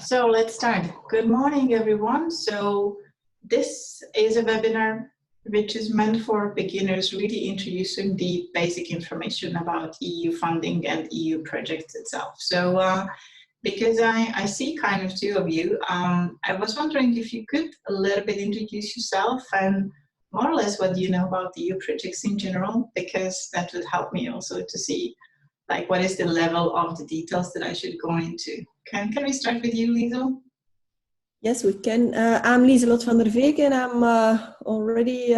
So let's start. Good morning, everyone. So this is a webinar which is meant for beginners, really introducing the basic information about EU funding and EU projects itself. So because I see kind of two of you, I was wondering if you could a little bit introduce yourself and more or less what you know about the EU projects in general, because that would help me also to see like what is the level of the details that I should go into. Can we start with you, Liesel? Yes, we can. I'm Lieselot van der Veek, and I'm already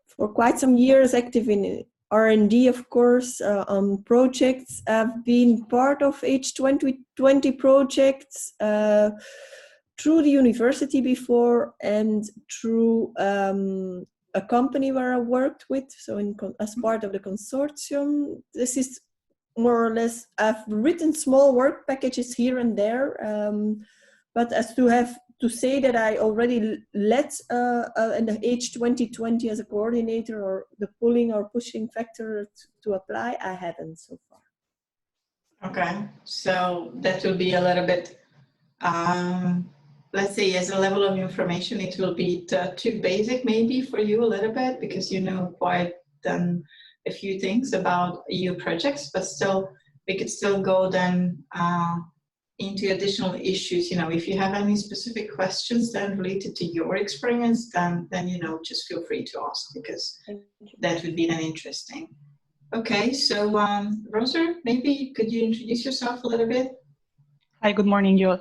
for quite some years active in R&D, of course, on projects. I've been part of H2020 projects through the university before and through a company where I worked with, so as part of the consortium. This is more or less, I've written small work packages here and there, but as to say that I already led in the H2020 as a coordinator or the pulling or pushing factor to apply, I haven't so far. Okay, so that will be a little bit, let's say as a level of information, it will be too basic maybe for you a little bit because you know quite a few things about EU projects, but still we could still go then into additional issues. You know, if you have any specific questions then related to your experience, then you know, just feel free to ask because that would be then interesting. Okay, so Rosa, maybe could you introduce yourself a little bit? Hi, good morning, Joel.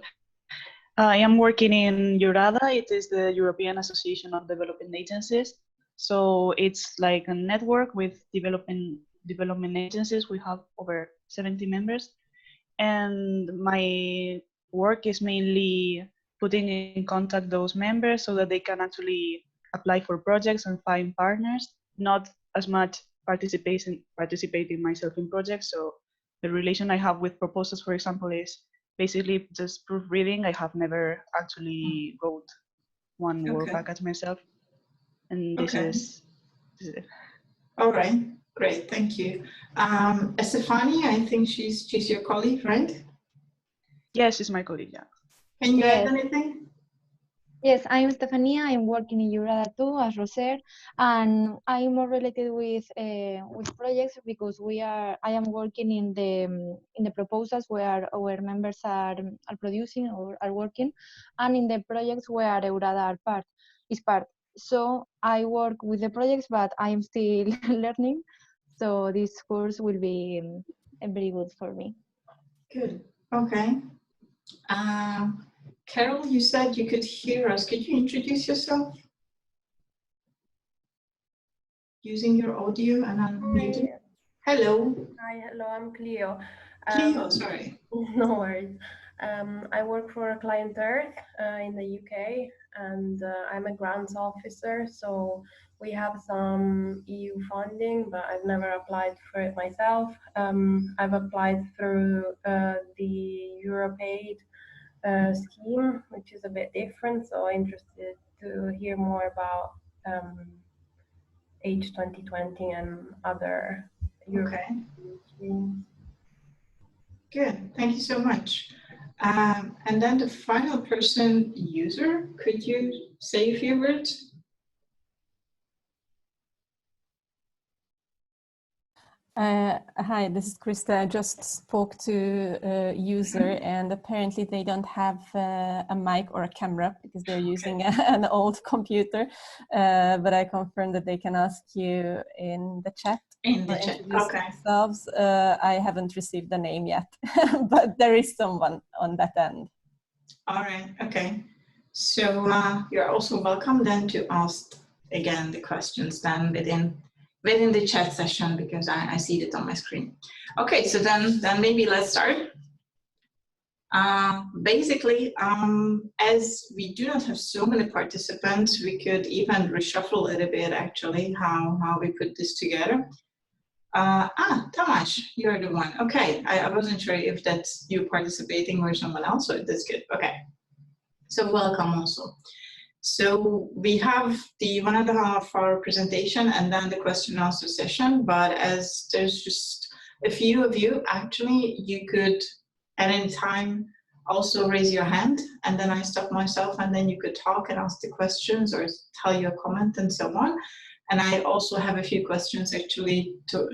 I am working in EURADA. It is the European Association of Development Agencies. So it's like a network with development agencies. We have over 70 members. And my work is mainly putting in contact those members so that they can actually apply for projects and find partners, not as much participating myself in projects. So the relation I have with proposals, for example, is basically just proofreading. I have never actually wrote one work package myself. And this is it. All right, great, thank you. Estefania, I think she's your colleague, right? Yes, she's my colleague, yeah. Can you add anything? Yes, I'm Stefania. I'm working in EURADA too as Roser, and I'm more related with projects because I am working in the proposals where our members are producing or are working, and in the projects where EURADA is part. So I work with the projects, but I am still learning. So this course will be very good for me. Good. Okay. Carol, you said you could hear us. Could you introduce yourself? Using your audio and unmuting. Hello. Hi, hello, I'm Cleo. Cleo, sorry. No worries. I work for Client Earth in the UK, and I'm a grants officer, so we have some EU funding, but I've never applied for it myself. I've applied through the EuropeAid scheme, which is a bit different, so I'm interested to hear more about H2020 and other European schemes. Good, thank you so much. And then the final person, user, could you say a few words? Hi, this is Krista. I just spoke to a user and apparently they don't have a mic or a camera because they're using an old computer, but I confirmed that they can ask you in the chat. In the chat, okay. Themselves. I haven't received the name yet, but there is someone on that end. All right, okay. So you're also welcome then to ask again the questions then within the chat session because I see it on my screen. Okay, so then maybe let's start. Basically, as we do not have so many participants, we could even reshuffle a little bit actually how we put this together. Tomasz, you're the one. Okay, I wasn't sure if that's you participating or someone else, so that's good. Okay, so welcome also. So we have the 1.5 hour presentation and then the question and answer session, but as there's just a few of you, actually, you could at any time also raise your hand, and then I stop myself, and then you could talk and ask the questions or tell your comment and so on. And I also have a few questions actually to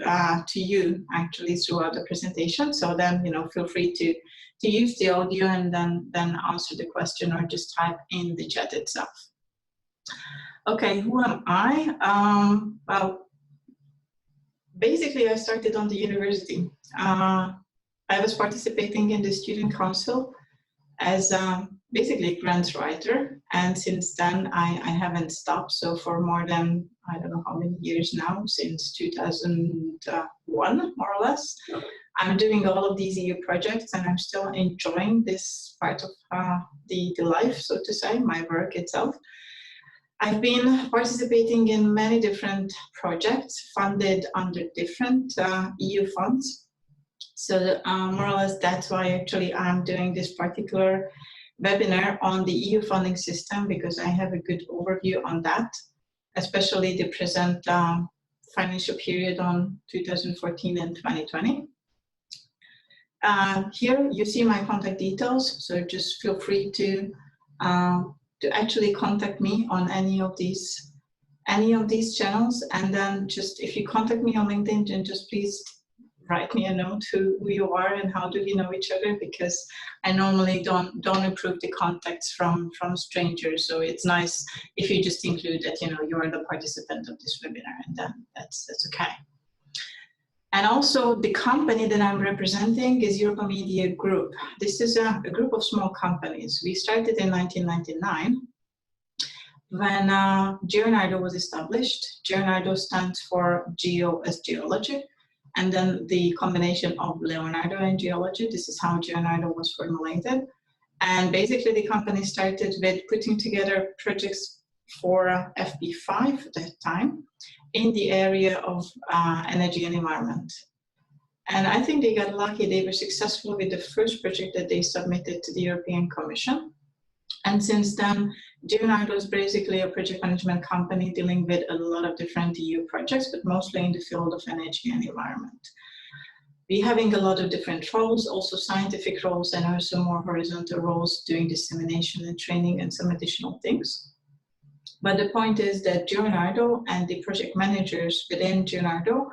you actually throughout the presentation. So then, you know, feel free to use the audio and then answer the question or just type in the chat itself. Okay, who am I? Well, basically I started on the university. I was participating in the student council as basically a grant writer, and since then I haven't stopped. So for more than, I don't know how many years now, since 2001 more or less, I'm doing all of these EU projects, and I'm still enjoying this part of the life, so to say, my work itself. I've been participating in many different projects funded under different EU funds. So more or less that's why actually I'm doing this particular webinar on the EU funding system, because I have a good overview on that, especially the present financial period on 2014 and 2020. Here you see my contact details, so just feel free to actually contact me on any of these channels. And then just if you contact me on LinkedIn, then just please write me a note who you are and how do we know each other, because I normally don't approve the contacts from strangers. So it's nice if you just include that, you know, you are the participant of this webinar, and then that's okay. And also the company that I'm representing is Europamedia Group. This is a group of small companies. We started in 1999 when Geonardo was established. Geonardo stands for Geo as geology, and then the combination of Leonardo and geology. This is how Geonardo was formulated. And basically the company started with putting together projects for FP5 at that time in the area of energy and environment. And I think they got lucky. They were successful with the first project that they submitted to the European Commission. And since then, Geonardo is basically a project management company dealing with a lot of different EU projects, but mostly in the field of energy and environment. We're having a lot of different roles, also scientific roles, and also more horizontal roles doing dissemination and training and some additional things. But the point is that Geonardo and the project managers within Geonardo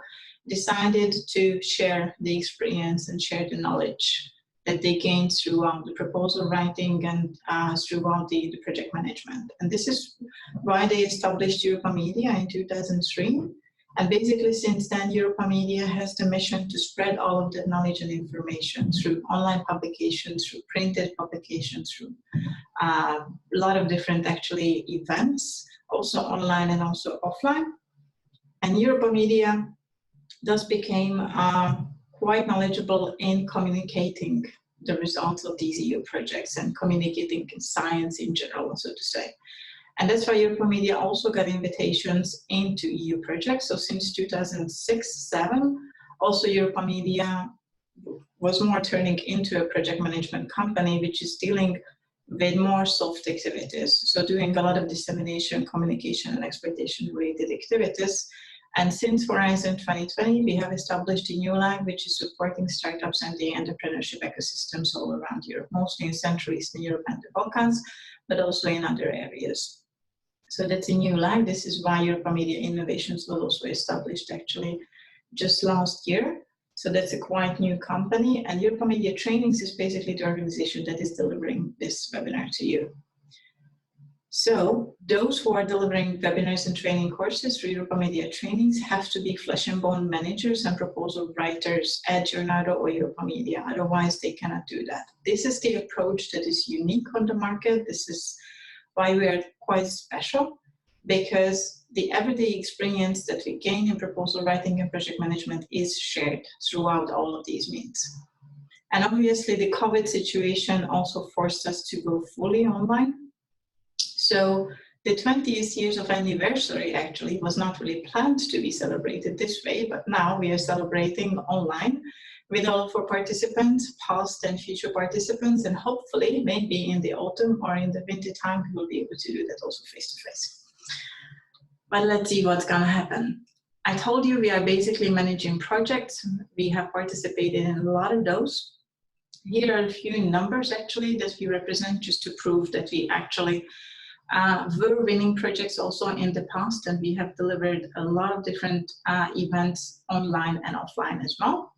decided to share the experience and share the knowledge that they gained throughout the proposal writing and throughout the project management. And this is why they established Europamedia in 2003. And basically since then, Europamedia has the mission to spread all of that knowledge and information through online publications, through printed publications, through a lot of different actually events, also online and also offline. And Europamedia thus became quite knowledgeable in communicating the results of these EU projects and communicating science in general, so to say. And that's why Europamedia also got invitations into EU projects. So since 2006-07, also Europamedia was more turning into a project management company, which is dealing with more soft activities. So doing a lot of dissemination, communication, and exploitation related activities. And since Horizon 2020, we have established a new line which is supporting startups and the entrepreneurship ecosystems all around Europe, mostly in Central Eastern Europe and the Balkans, but also in other areas. So that's a new line. This is why Europamedia Innovations was also established actually just last year. So that's a quite new company. And Europamedia Trainings is basically the organization that is delivering this webinar to you. So those who are delivering webinars and training courses through Europamedia Trainings have to be flesh and bone managers and proposal writers at Geonardo or Europamedia. Otherwise, they cannot do that. This is the approach that is unique on the market. This is why we are quite special, because the everyday experience that we gain in proposal writing and project management is shared throughout all of these means. And obviously, the COVID situation also forced us to go fully online. So the 20th years of anniversary actually was not really planned to be celebrated this way, but now we are celebrating online with all of our participants, past and future participants, and hopefully maybe in the autumn or in the winter time, we will be able to do that also face-to-face. But let's see what's gonna happen. I told you we are basically managing projects. We have participated in a lot of those. Here are a few numbers actually that we represent just to prove that we actually were winning projects also in the past, and we have delivered a lot of different events online and offline as well.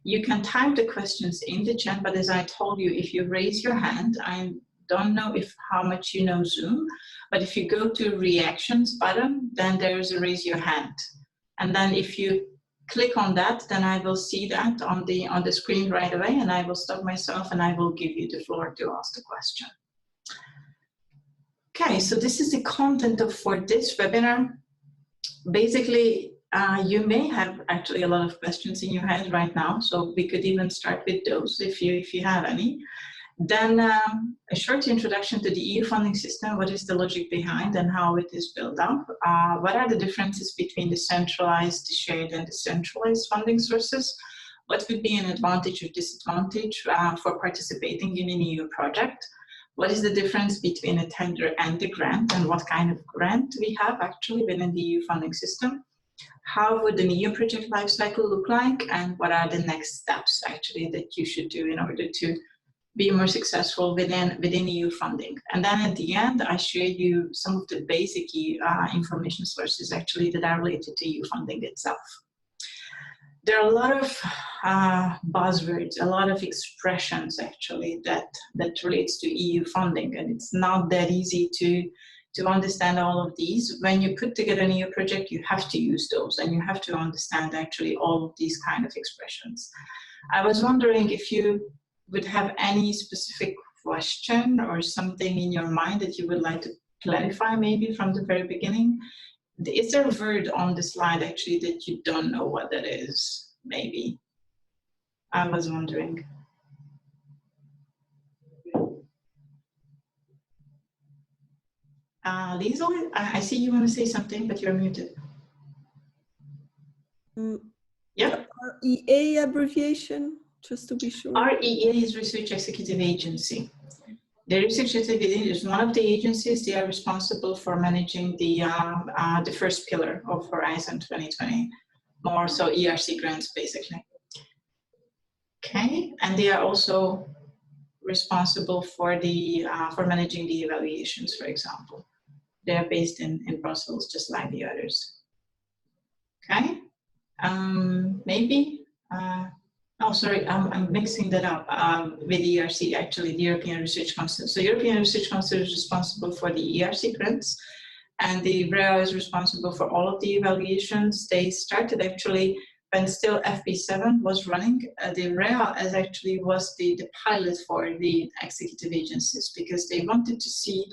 You can type the questions in the chat, but as I told you, if you raise your hand, I don't know how much you know Zoom, but if you go to reactions button, then there's a raise your hand. And then if you click on that, then I will see that on the screen right away, and I will stop myself and I will give you the floor to ask the question. Okay, so this is the content for this webinar. Basically, you may have actually a lot of questions in your head right now, so we could even start with those if you have any. Then a short introduction to the EU funding system, what is the logic behind and how it is built up, what are the differences between the centralized, the shared and decentralized funding sources, what would be an advantage or disadvantage for participating in an EU project, what is the difference between a tender and a grant, and what kind of grant we have actually within the EU funding system. How would an EU project lifecycle look like, and what are the next steps actually that you should do in order to be more successful within EU funding. And then at the end, I share you some of the basic information sources actually that are related to EU funding itself. There are a lot of buzzwords, a lot of expressions actually that relates to EU funding, and it's not that easy to understand all of these. When you put together an EU project, you have to use those, and you have to understand actually all of these kind of expressions. I was wondering if you would have any specific question or something in your mind that you would like to clarify maybe from the very beginning. Is there a word on the slide actually that you don't know what that is, maybe? I was wondering. Liesl, I see you want to say something, but you're muted. Yeah. REA abbreviation, just to be sure. REA is Research Executive Agency. The Research Executive Agency is one of the agencies. They are responsible for managing the first pillar of Horizon 2020, more so ERC grants basically. Okay, and they are also responsible for for managing the evaluations, for example. They are based in Brussels, just like the others. Okay, maybe. Oh, sorry, I'm mixing that up with ERC, actually, the European Research Council. So European Research Council is responsible for the ERC grants, and the REA is responsible for all of the evaluations. They started actually when still FP7 was running. The REA was the pilot for the executive agencies, because they wanted to see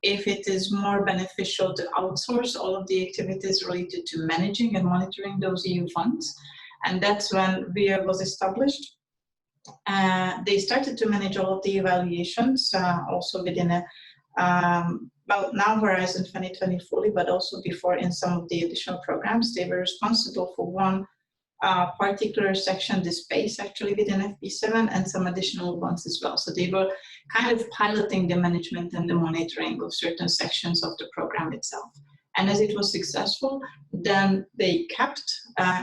if it is more beneficial to outsource all of the activities related to managing and monitoring those EU funds. And that's when REA was established. They started to manage all of the evaluations, also within well, now Horizon 2020 fully, but also before in some of the additional programs. They were responsible for one particular section, the space actually within FP7, and some additional ones as well. So they were kind of piloting the management and the monitoring of certain sections of the program itself. And as it was successful, then they kept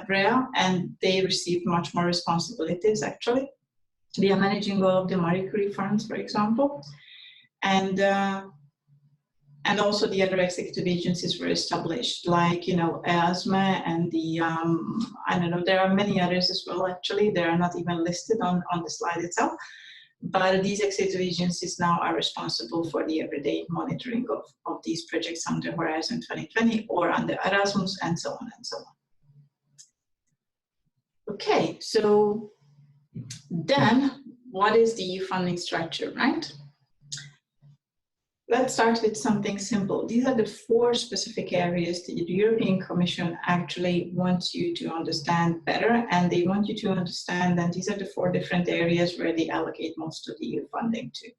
REA, and they received much more responsibilities actually. They are managing all of the Marie Curie funds, for example. And also the other executive agencies were established, like, you know, EASME and the, I don't know, there are many others as well actually. They are not even listed on the slide itself. But these executive agencies now are responsible for the everyday monitoring of these projects under Horizon 2020 or under Erasmus, and so on and so on. Okay, so then what is the EU funding structure, right? Let's start with something simple. These are the 4 specific areas that the European Commission actually wants you to understand better, and they want you to understand that these are the 4 different areas where they allocate most of the EU funding to.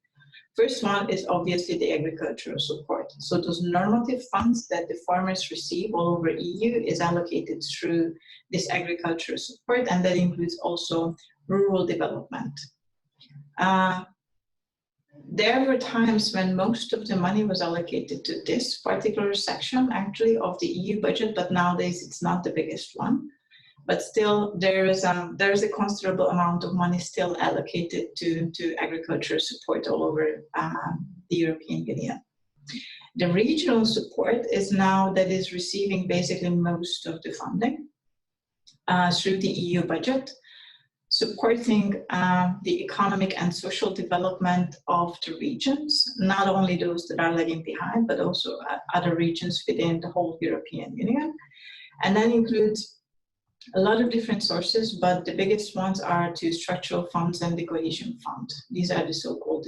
First one is obviously the agricultural support. So those normative funds that the farmers receive all over EU is allocated through this agricultural support, and that includes also rural development. There were times when most of the money was allocated to this particular section actually of the EU budget, but nowadays it's not the biggest one. but still there is a considerable amount of money still allocated to agriculture support all over the European Union. The regional support is now that is receiving basically most of the funding through the EU budget, supporting the economic and social development of the regions, not only those that are lagging behind, but also other regions within the whole European Union. And that includes a lot of different sources, but the biggest ones are the structural funds and the cohesion fund. These are the so-called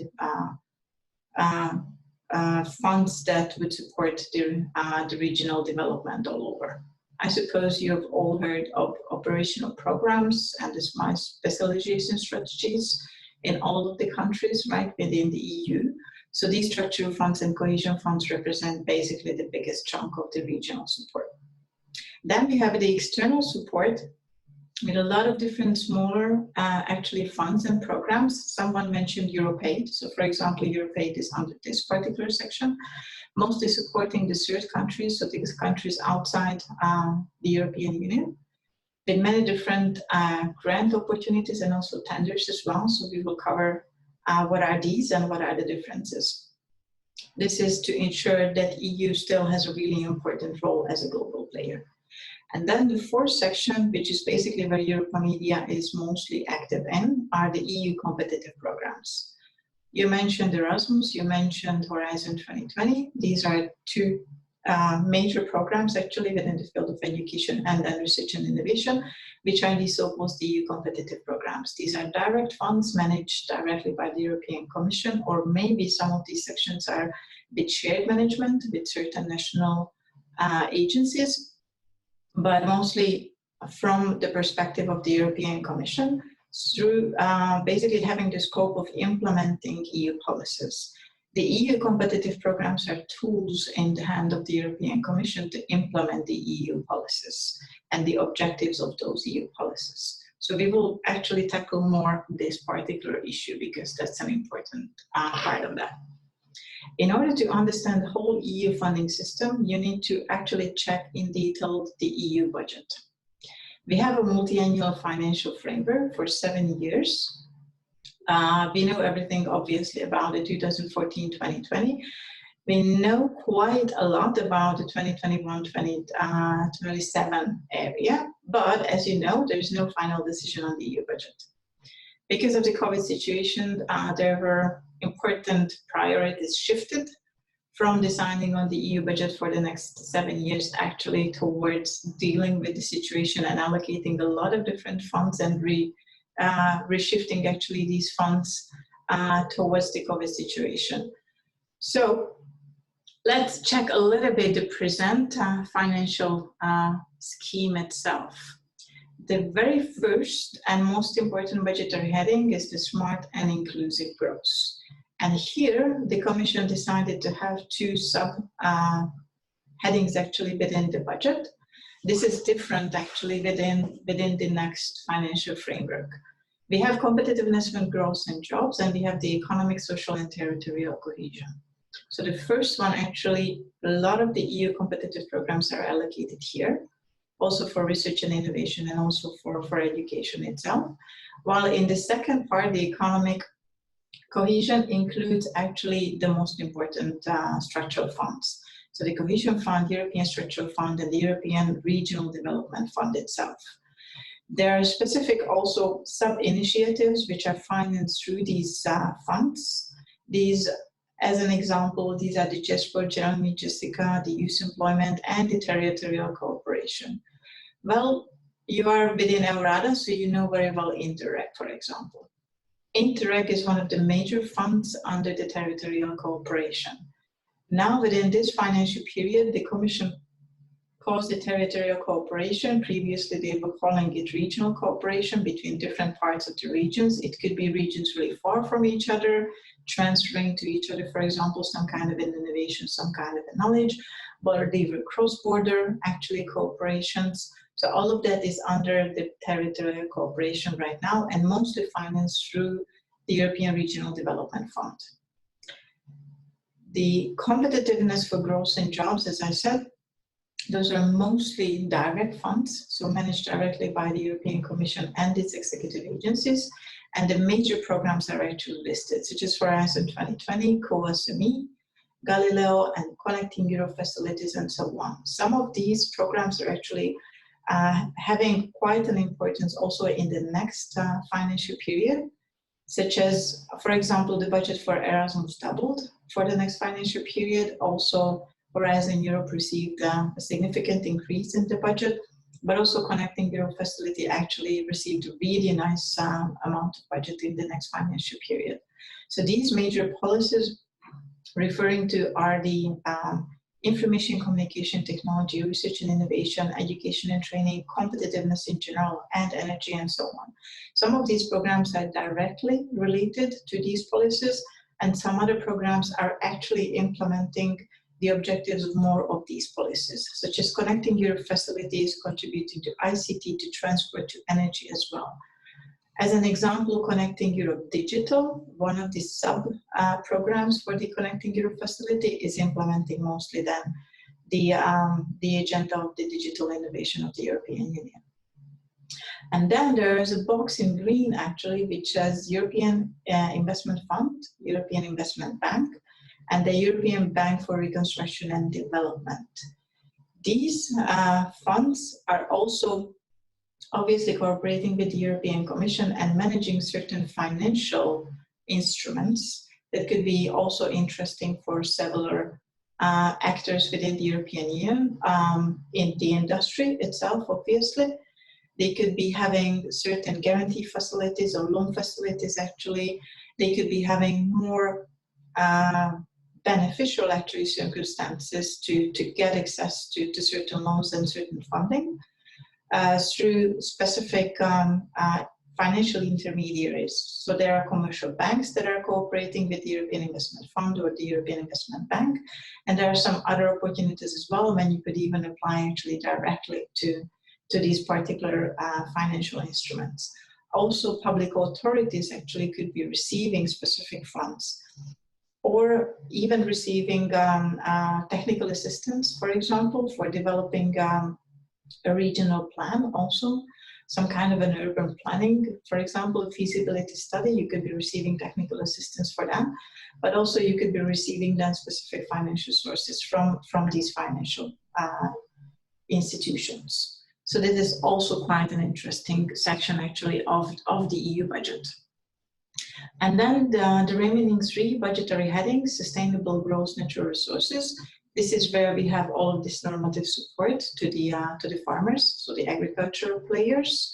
funds that would support the regional development all over. I suppose you've all heard of operational programs and the smart specialization strategies in all of the countries, right, within the EU. So these structural funds and cohesion funds represent basically the biggest chunk of the regional support. Then we have the external support with a lot of different smaller actually funds and programs. Someone mentioned EuropeAid. So for example, EuropeAid is under this particular section, mostly supporting the third countries, so these countries outside the European Union, with many different grant opportunities and also tenders as well. So we will cover what are these and what are the differences. This is to ensure that EU still has a really important role as a global player. And then the fourth section, which is basically where Europamedia is mostly active in, are the EU competitive programs. You mentioned Erasmus, you mentioned Horizon 2020. These are two major programs actually within the field of education and then research and innovation, which are the so-called EU competitive programs. These are direct funds managed directly by the European Commission, or maybe some of these sections are with shared management with certain national agencies, but mostly from the perspective of the European Commission, through basically having the scope of implementing EU policies. The EU competitive programs are tools in the hand of the European Commission to implement the EU policies and the objectives of those EU policies. So we will actually tackle more this particular issue because that's an important part of that. In order to understand the whole EU funding system, you need to actually check in detail the EU budget. We have a multi-annual financial framework for 7 years. We know everything obviously about the 2014-2020. We know quite a lot about the 2021-2027 area, but as you know, there is no final decision on the EU budget. Because of the COVID situation, there were important priorities shifted from deciding on the EU budget for the next 7 years actually towards dealing with the situation and allocating a lot of different funds and reshifting actually these funds towards the COVID situation. So let's check a little bit the present financial scheme itself. The very first and most important budgetary heading is the smart and inclusive growth. And here the Commission decided to have two sub headings actually within the budget. This is different actually within the next financial framework. We have competitiveness and growth and jobs, and we have the economic, social and territorial cohesion. So the first one actually, a lot of the EU competitive programs are allocated here, also for research and innovation and also for education itself. While in the second part, the economic cohesion includes actually the most important structural funds. So the Cohesion Fund, European Structural Fund, and the European Regional Development Fund itself. There are specific also sub-initiatives which are financed through these funds. These, as an example, these are the JESPO, Jeremy, Jessica, the Youth Employment, and the Territorial Cooperation. Well, you are within EURADA, so you know very well Interreg, for example. Interreg is one of the major funds under the Territorial Cooperation. Now, within this financial period, the Commission calls the Territorial Cooperation. Previously, they were calling it regional cooperation between different parts of the regions. It could be regions really far from each other, transferring to each other, for example, some kind of an innovation, some kind of a knowledge, but they were cross-border, actually, cooperations. So all of that is under the Territorial Cooperation right now and mostly financed through the European Regional Development Fund. The competitiveness for growth and jobs, as I said, Those are mostly direct funds, so managed directly by the European Commission and its executive agencies. And the major programs are actually listed, such as Horizon 2020, COSME, Galileo, and Connecting Europe facilities, and so on. Some of these programs are actually having quite an importance also in the next financial period, such as, for example, the budget for Erasmus doubled for the next financial period. Also, Horizon Europe received a significant increase in the budget, but also Connecting Europe facility actually received a really nice amount of budget in the next financial period. So these major policies referring to are the information communication technology, research and innovation, education and training, competitiveness in general, and energy, and so on. Some of these programs are directly related to these policies, and some other programs are actually implementing the objectives of more of these policies, such as Connecting Europe facilities, contributing to ICT, to transport, to energy as well. As an example, Connecting Europe Digital, one of the sub-programs for the Connecting Europe facility, is implementing mostly then the agenda of the digital innovation of the European Union. And then there is a box in green, actually, which says European Investment Fund, European Investment Bank, and the European Bank for Reconstruction and Development. These funds are also obviously cooperating with the European Commission and managing certain financial instruments that could be also interesting for several actors within the European Union, in the industry itself, obviously. They could be having certain guarantee facilities or loan facilities, actually. They could be having more beneficial, actually, circumstances to get access to certain loans and certain funding. Through specific financial intermediaries. So there are commercial banks that are cooperating with the European Investment Fund or the European Investment Bank. And there are some other opportunities as well when you could even apply actually directly to these particular financial instruments. Also, public authorities actually could be receiving specific funds or even receiving technical assistance, for example, for developing a regional plan, also some kind of an urban planning, for example, a feasibility study. You could be receiving technical assistance for that, but also you could be receiving then specific financial sources from these financial institutions. So this is also quite an interesting section, actually, of the EU budget. And then the remaining three budgetary headings: sustainable growth, natural resources. This is where we have all of this normative support to the farmers, so the agricultural players.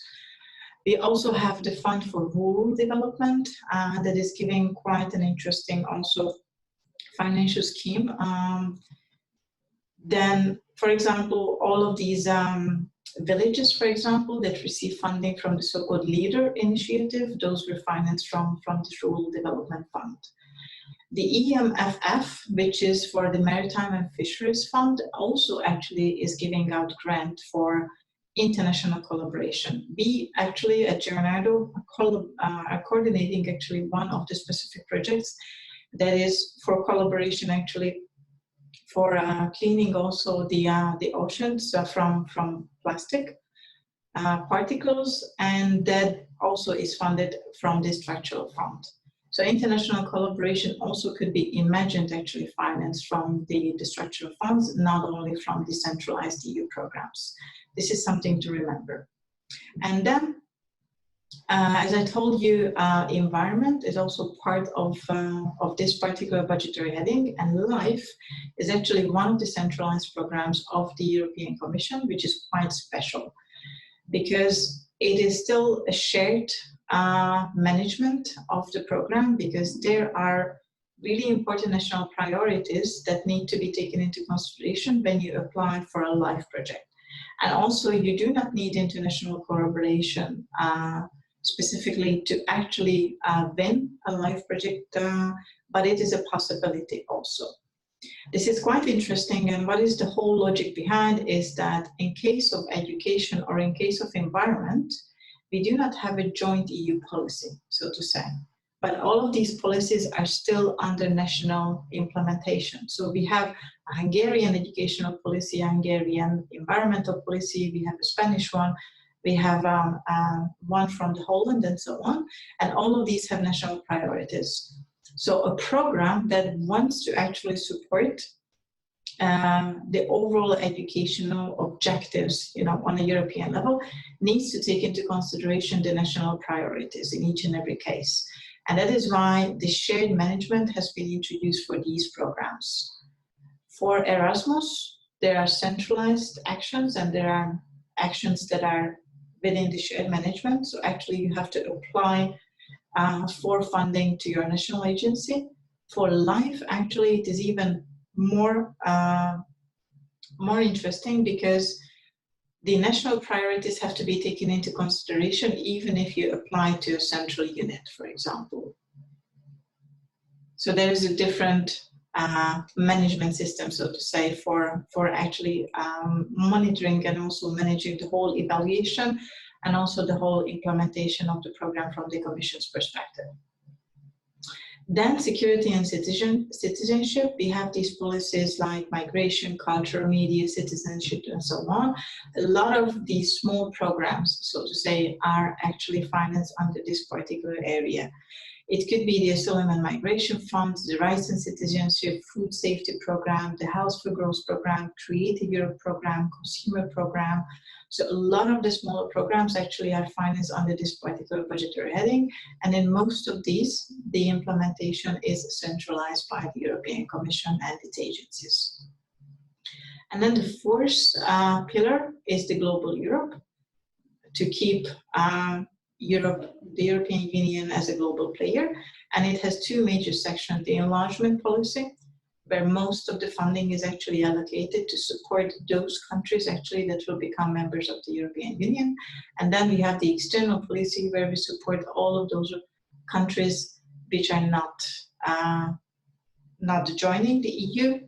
We also have the Fund for Rural Development that is giving quite an interesting also financial scheme. Then, for example, all of these villages, for example, that receive funding from the so-called LEADER initiative, those were financed from the Rural Development Fund. The EMFF, which is for the Maritime and Fisheries Fund, also actually is giving out grant for international collaboration. We actually at Geronardo are coordinating actually one of the specific projects that is for collaboration actually for cleaning also the oceans from plastic particles, and that also is funded from the structural fund. So international collaboration also could be imagined actually financed from the structural funds, not only from the centralized EU programs. This is something to remember. And then, as I told you, environment is also part of this particular budgetary heading, and LIFE is actually one of the centralized programs of the European Commission, which is quite special because it is still a shared management of the program, because there are really important national priorities that need to be taken into consideration when you apply for a LIFE project. And also you do not need international collaboration specifically to actually win a LIFE project, but it is a possibility also. This is quite interesting, and what is the whole logic behind is that in case of education or in case of environment, we do not have a joint EU policy, so to say. but all of these policies are still under national implementation. So we have a Hungarian educational policy, a Hungarian environmental policy, we have a Spanish one, we have one from the Holland and so on, and all of these have national priorities. So a program that wants to actually support the overall educational objectives, on a European level, needs to take into consideration the national priorities in each and every case. And that is why the shared management has been introduced for these programs. For Erasmus, there are centralized actions and there are actions that are within the shared management. So actually you have to apply for funding to your national agency. For LIFE, actually it is even more interesting, because the national priorities have to be taken into consideration even if you apply to a central unit, for example. So there is a different management system, so to say, for actually monitoring and also managing the whole evaluation and also the whole implementation of the program from the Commission's perspective. Then security and citizenship, we have these policies like migration, culture, media, citizenship, and so on. A lot of these small programs, so to say, are actually financed under this particular area. It could be the Asylum and Migration Fund, the Rights and Citizenship, Food Safety Program, the Health for Growth Program, Creative Europe Program, Consumer Program. So a lot of the smaller programs actually are financed under this particular budgetary heading. And in most of these, the implementation is centralized by the European Commission and its agencies. And then the fourth pillar is the Global Europe, to keep the European Union as a global player. And it has two major sections: the enlargement policy, where most of the funding is actually allocated to support those countries actually that will become members of the European Union. And then we have the external policy, where we support all of those countries which are not joining the EU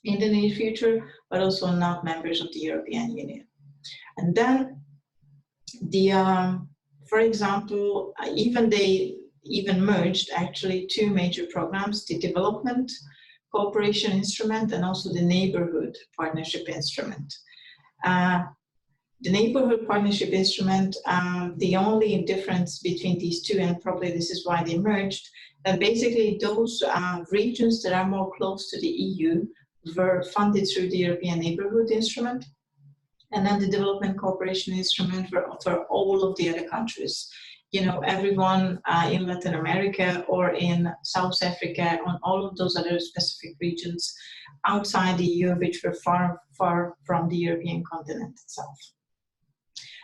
in the near future, but also not members of the European Union. And then for example, they even merged actually two major programs: the Development Cooperation Instrument and also the Neighborhood Partnership Instrument. The Neighborhood Partnership Instrument, the only difference between these two, and probably this is why they merged, that basically those regions that are more close to the EU were funded through the European Neighborhood Instrument. And then the Development Cooperation Instrument for all of the other countries. Everyone in Latin America or in South Africa, on all of those other specific regions outside the EU, which were far, far from the European continent itself.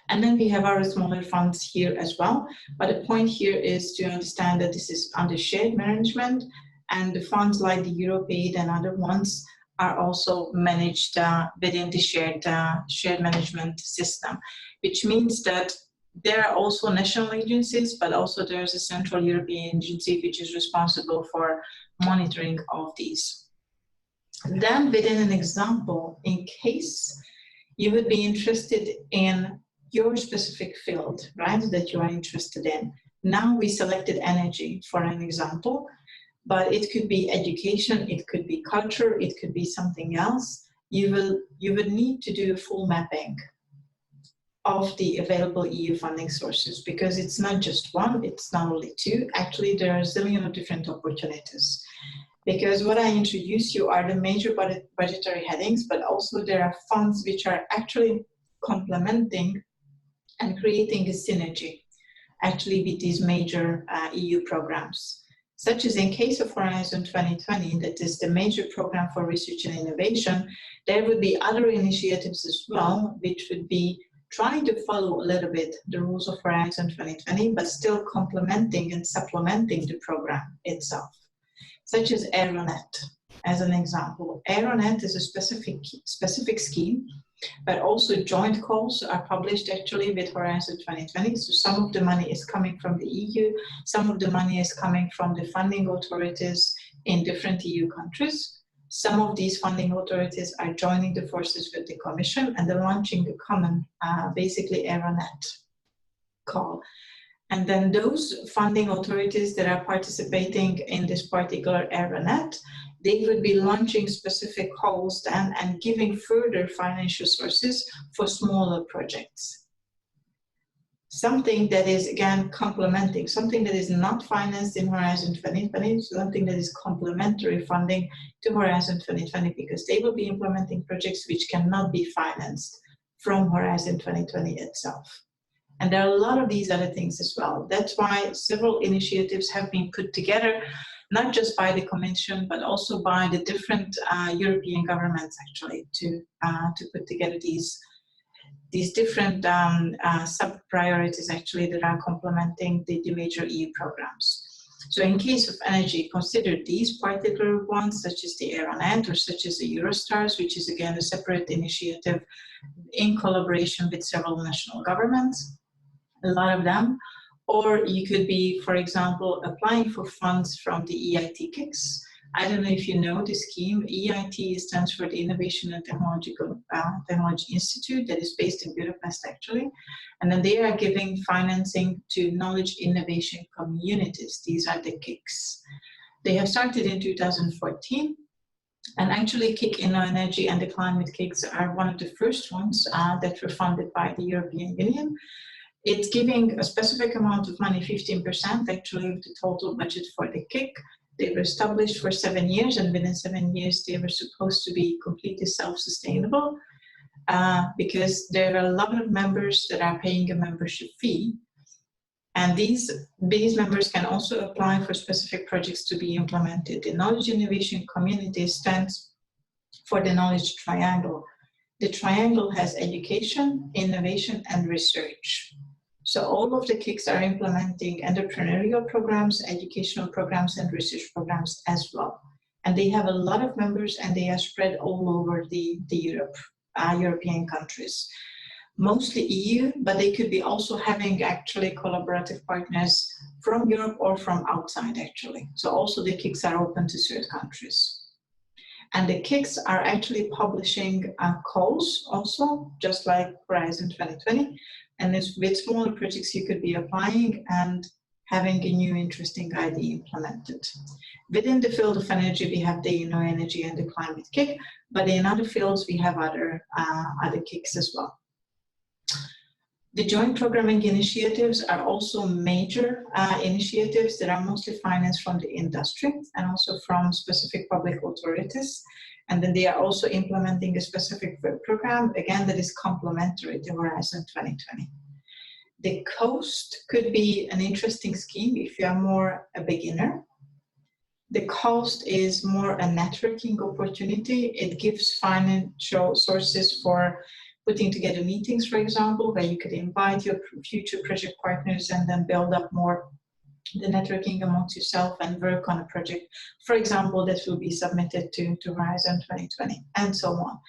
And then we have our smaller funds here as well. But the point here is to understand that this is under shared management, and the funds like the EuropeAid and other ones are also managed within the shared management system, which means that there are also national agencies, but also there's a central European agency which is responsible for monitoring of these. Then within an example, in case you would be interested in your specific field, right, that you are interested in. Now we selected energy for an example, but it could be education, it could be culture, it could be something else. You would need to do a full mapping of the available EU funding sources, because it's not just one, it's not only two. Actually, there are a zillion of different opportunities. Because what I introduced you are the major budgetary headings, but also there are funds which are actually complementing and creating a synergy actually with these major EU programs. Such as in case of Horizon 2020, that is the major program for research and innovation, there would be other initiatives as well, which would be trying to follow a little bit the rules of Horizon 2020, but still complementing and supplementing the program itself. Such as Aeronet, as an example. Aeronet is a specific scheme, but also joint calls are published actually with Horizon 2020. So some of the money is coming from the EU, some of the money is coming from the funding authorities in different EU countries. Some of these funding authorities are joining the forces with the Commission, and they're launching a common, basically Aeronet call. And then those funding authorities that are participating in this particular AeroNet, they would be launching specific calls then and giving further financial sources for smaller projects. Something that is, again, complementing, something that is not financed in Horizon 2020, something that is complementary funding to Horizon 2020, because they will be implementing projects which cannot be financed from Horizon 2020 itself. And there are a lot of these other things as well. That's why several initiatives have been put together, not just by the Commission, but also by the different European governments, actually, to put together these different sub-priorities, actually, that are complementing the major EU programs. So in case of energy, consider these particular ones, such as the AeroNet or such as the Eurostars, which is, again, a separate initiative in collaboration with several national governments, a lot of them. Or you could be, for example, applying for funds from the EIT KICS. I don't know if you know the scheme. EIT stands for the Innovation and Technology Institute, that is based in Budapest, actually. And then they are giving financing to knowledge innovation communities. These are the KICS. They have started in 2014. And actually, KIC InnoEnergy and the Climate KICS are one of the first ones that were funded by the European Union. It's giving a specific amount of money, 15% actually of the total budget for the KIC. They were established for 7 years, and within 7 years they were supposed to be completely self-sustainable because there are a lot of members that are paying a membership fee. And these members can also apply for specific projects to be implemented. The Knowledge Innovation Community stands for the Knowledge Triangle. The triangle has education, innovation, and research. So all of the KICS are implementing entrepreneurial programs, educational programs, and research programs as well. And they have a lot of members, and they are spread all over the European countries. Mostly EU, but they could be also having actually collaborative partners from Europe or from outside, actually. So also the KICS are open to third countries. And the KICS are actually publishing calls also, just like Horizon 2020. And it's with smaller projects you could be applying and having a new interesting idea implemented. Within the field of energy, we have the InnoEnergy and the Climate KIC, but in other fields we have other KICs as well. The joint programming initiatives are also major initiatives that are mostly financed from the industry and also from specific public authorities. And then they are also implementing a specific work program, again, that is complementary to Horizon 2020. The COAST could be an interesting scheme if you are more a beginner. The COAST is more a networking opportunity. It gives financial sources for putting together meetings, for example, where you could invite your future project partners and then build up more the networking amongst yourself and work on a project, for example, that will be submitted to Horizon 2020 and so on.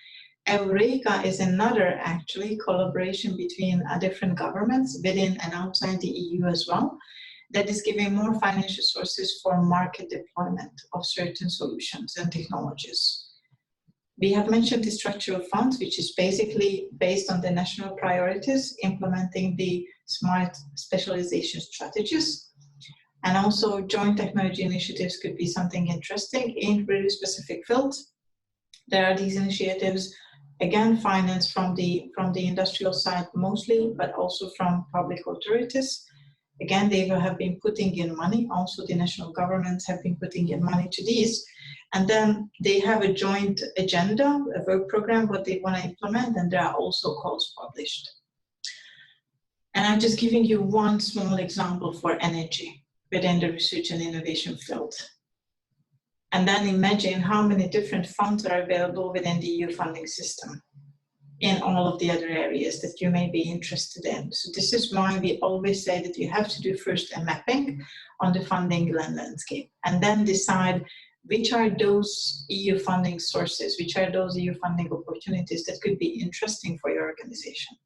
Eureka is another actually collaboration between different governments within and outside the EU as well, that is giving more financial sources for market deployment of certain solutions and technologies. We have mentioned the structural funds, which is basically based on the national priorities, implementing the smart specialization strategies. And also joint technology initiatives could be something interesting in really specific fields. There are these initiatives, again, financed from the industrial side mostly, but also from public authorities. Again, they have been putting in money. Also, the national governments have been putting in money to these. And then they have a joint agenda, a work program, what they want to implement, and there are also calls published. And I'm just giving you one small example for energy within the research and innovation field. And then imagine how many different funds are available within the EU funding system in all of the other areas that you may be interested in. So this is why we always say that you have to do first a mapping on the funding landscape and then decide which are those EU funding sources, which are those EU funding opportunities that could be interesting for your organization.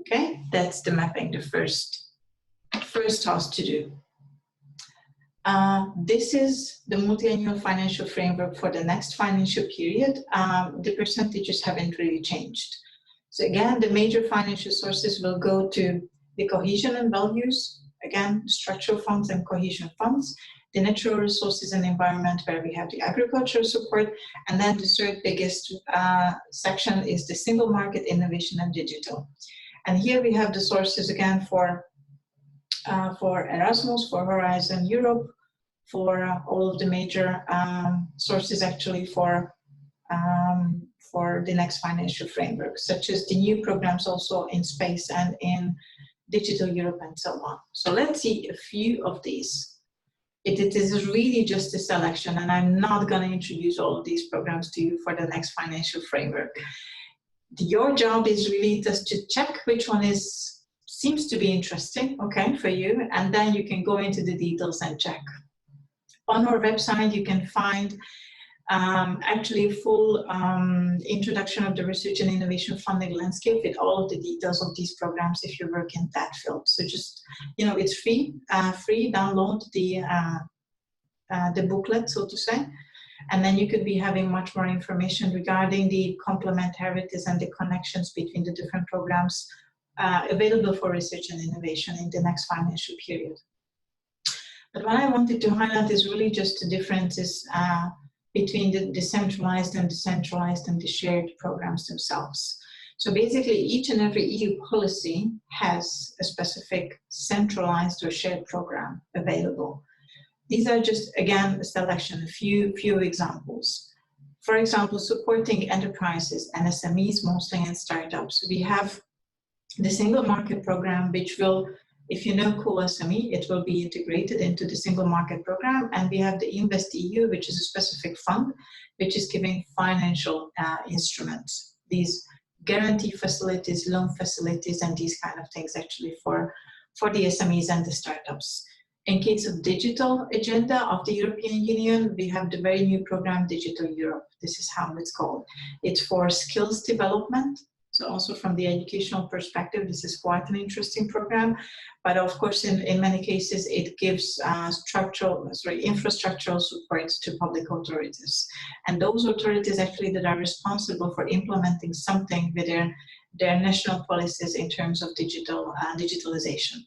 Okay, that's the mapping, the first task to do. This is the multi-annual financial framework for the next financial period. The percentages haven't really changed. So again, the major financial sources will go to the cohesion and values, again, structural funds and cohesion funds, the natural resources and environment, where we have the agricultural support, and then the third biggest section is the single market, innovation, and digital. And here we have the sources again for Erasmus, for Horizon Europe, for all of the major sources actually for the next financial framework, such as the new programs also in space and in Digital Europe and so on. So let's see a few of these. It is really just a selection, and I'm not going to introduce all of these programs to you for the next financial framework. Your job is really just to check which one seems to be interesting, okay, for you, and then you can go into the details and check. On our website, you can find actually a full introduction of the research and innovation funding landscape with all of the details of these programs if you work in that field. So just, you know, it's free, download the booklet, so to say, and then you could be having much more information regarding the complementarities and the connections between the different programs available for research and innovation in the next financial period. But what I wanted to highlight is really just the differences between the decentralized and decentralized and the shared programs themselves. So basically each and every EU policy has a specific centralized or shared program available. These are just, again, a selection, a few examples. For example, supporting enterprises and SMEs, mostly and startups. We have the single market program, which will, if you know Cool SME, it will be integrated into the single market program. And we have the Invest EU, which is a specific fund, which is giving financial instruments, these guarantee facilities, loan facilities, and these kind of things actually for the SMEs and the startups. In case of digital agenda of the European Union, we have the very new program, Digital Europe. This is how it's called. It's for skills development. So also from the educational perspective, this is quite an interesting program. But of course, in many cases, it gives infrastructural support to public authorities. And those authorities actually that are responsible for implementing something with their national policies in terms of digitalization.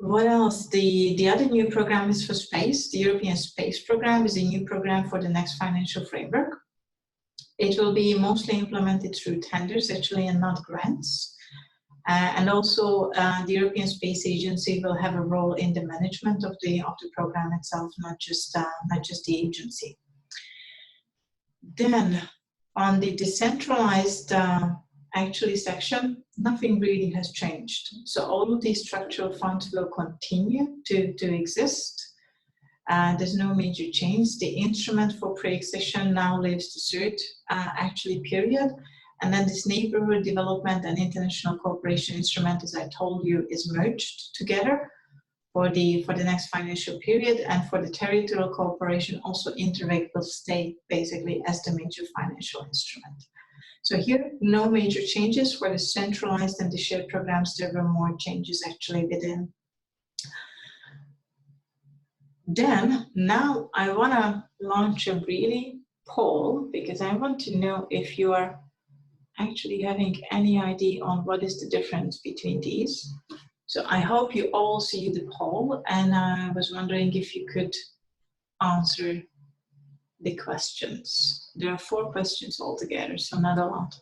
What else? The other new program is for space. The European Space Program is a new program for the next financial framework. It will be mostly implemented through tenders actually and not grants. And also the European Space Agency will have a role in the management of the program itself, not just the agency. Then on the decentralized actually section, nothing really has changed. So all of these structural funds will continue to exist. There's no major change. The instrument for pre-accession now lives the third actually period. And then this neighborhood development and international cooperation instrument, as I told you, is merged together for the next financial period. And for the territorial cooperation, also Interreg will stay basically as the major financial instrument. So here, no major changes. For the centralized and the shared programs, there were more changes actually within. Then, now I want to launch a really poll because I want to know if you are actually having any idea on what is the difference between these. So I hope you all see the poll, and I was wondering if you could answer the questions. There are 4 questions altogether, so not a lot.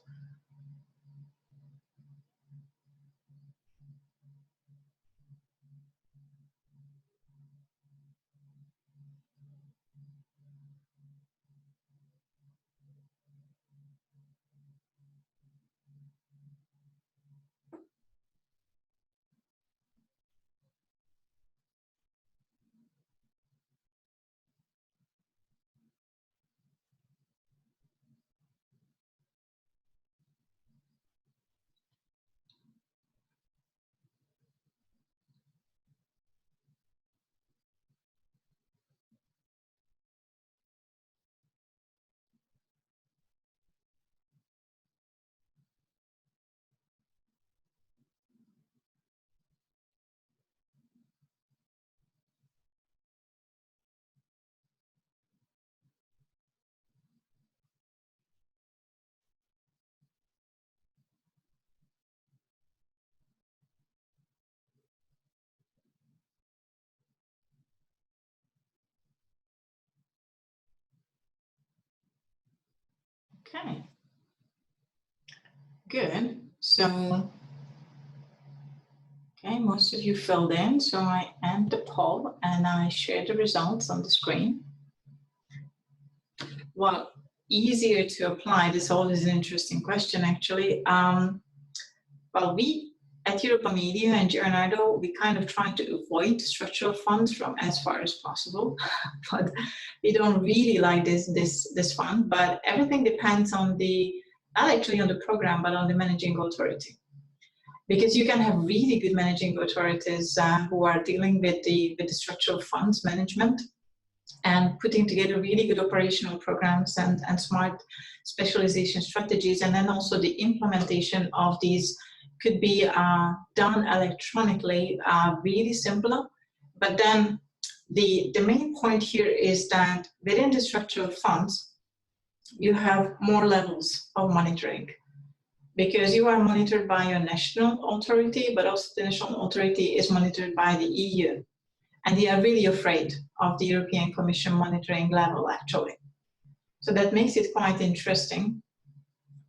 Okay. Good. So, okay, most of you filled in. So I end the poll and I share the results on the screen. Well, easier to apply. This is always an interesting question, actually. Well, we at Europamedia and Giornado, we kind of try to avoid structural funds from as far as possible, but we don't really like this fund. But everything depends on not actually on the program, but on the managing authority. Because you can have really good managing authorities who are dealing with the structural funds management and putting together really good operational programs and smart specialization strategies. And then also the implementation of these could be done electronically, really simpler. But then the main point here is that within the structural funds, you have more levels of monitoring, because you are monitored by your national authority, but also the national authority is monitored by the EU. And they are really afraid of the European Commission monitoring level, actually. So that makes it quite interesting,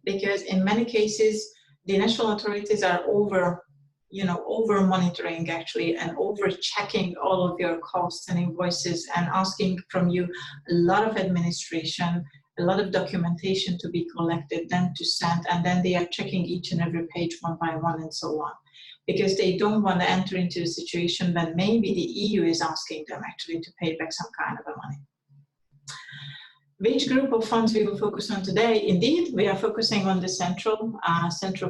because in many cases, the national authorities are over monitoring actually, and over checking all of your costs and invoices and asking from you a lot of administration, a lot of documentation to be collected, then to send, and then they are checking each and every page one by one and so on, because they don't want to enter into a situation when maybe the EU is asking them actually to pay back some kind of a money. Which group of funds we will focus on today? Indeed, we are focusing on the central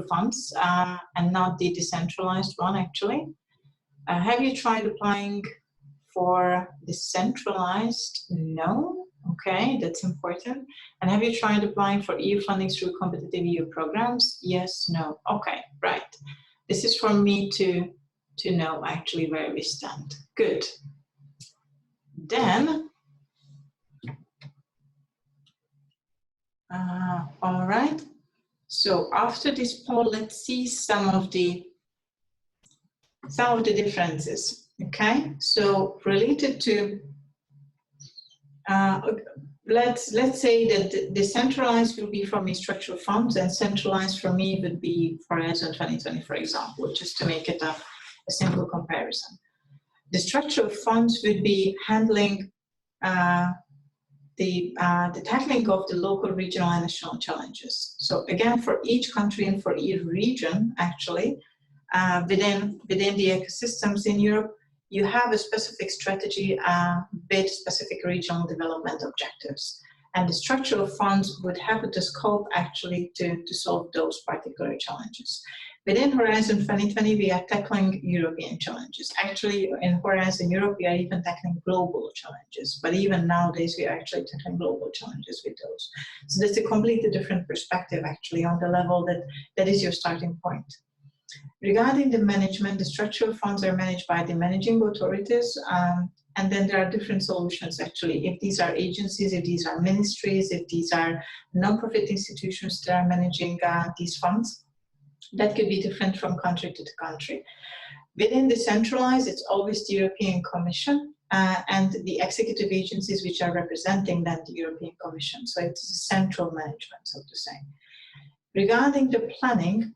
funds and not the decentralized one, actually. Have you tried applying for decentralized? No. Okay, that's important. And have you tried applying for EU funding through competitive EU programs? Yes, no. Okay, right. This is for me to know actually where we stand. Good. Then, all right. So after this poll, let's see some of the differences. Okay. So related to let's say that decentralized will be for me structural funds, and centralized for me would be Horizon 2020, for example, just to make it a simple comparison. The structural funds would be handling the tackling of the local, regional, and national challenges. So again, for each country and for each region, actually, within the ecosystems in Europe, you have a specific strategy with specific regional development objectives. And the structural funds would have the scope actually to solve those particular challenges. Within Horizon 2020, we are tackling European challenges. Actually, in Horizon Europe, we are even tackling global challenges. But even nowadays, we are actually tackling global challenges with those. So that's a completely different perspective, actually, on the level that is your starting point. Regarding the management, the structural funds are managed by the managing authorities, and then there are different solutions actually. If these are agencies, if these are ministries, if these are non-profit institutions that are managing these funds, that could be different from country to country. Within the centralized, it's always the European Commission and the executive agencies which are representing then the European Commission. So it's a central management, so to say. Regarding the planning,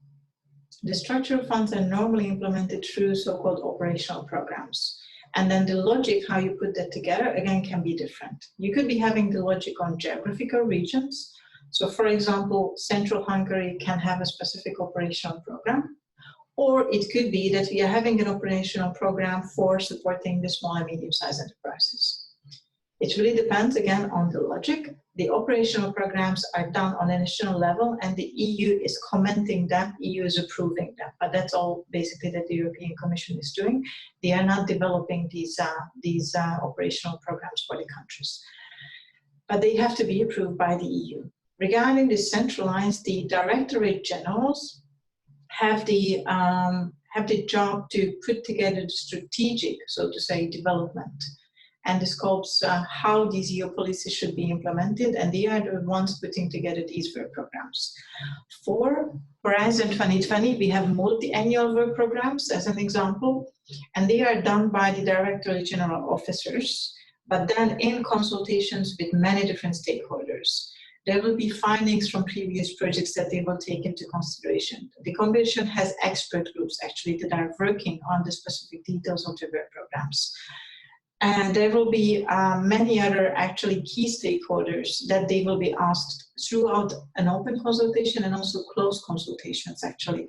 the structural funds are normally implemented through so-called operational programs. And then the logic, how you put that together, again, can be different. You could be having the logic on geographical regions. So for example, Central Hungary can have a specific operational program, or it could be that we are having an operational program for supporting the small and medium-sized enterprises. It really depends, again, on the logic. The operational programs are done on a national level, and the EU is commenting them, EU is approving them. But that's all basically that the European Commission is doing. They are not developing these operational programs for the countries. But they have to be approved by the EU. Regarding the centralized, the Directorate Generals have the job to put together the strategic, so to say, development and the scopes, how these EU policies should be implemented, and they are the ones putting together these work programs. For Horizon 2020, we have multi-annual work programs, as an example, and they are done by the Directorate General officers, but then in consultations with many different stakeholders. there will be findings from previous projects that they will take into consideration. The Commission has expert groups actually that are working on the specific details of the work programs. And there will be many other actually key stakeholders that they will be asked throughout an open consultation and also closed consultations actually.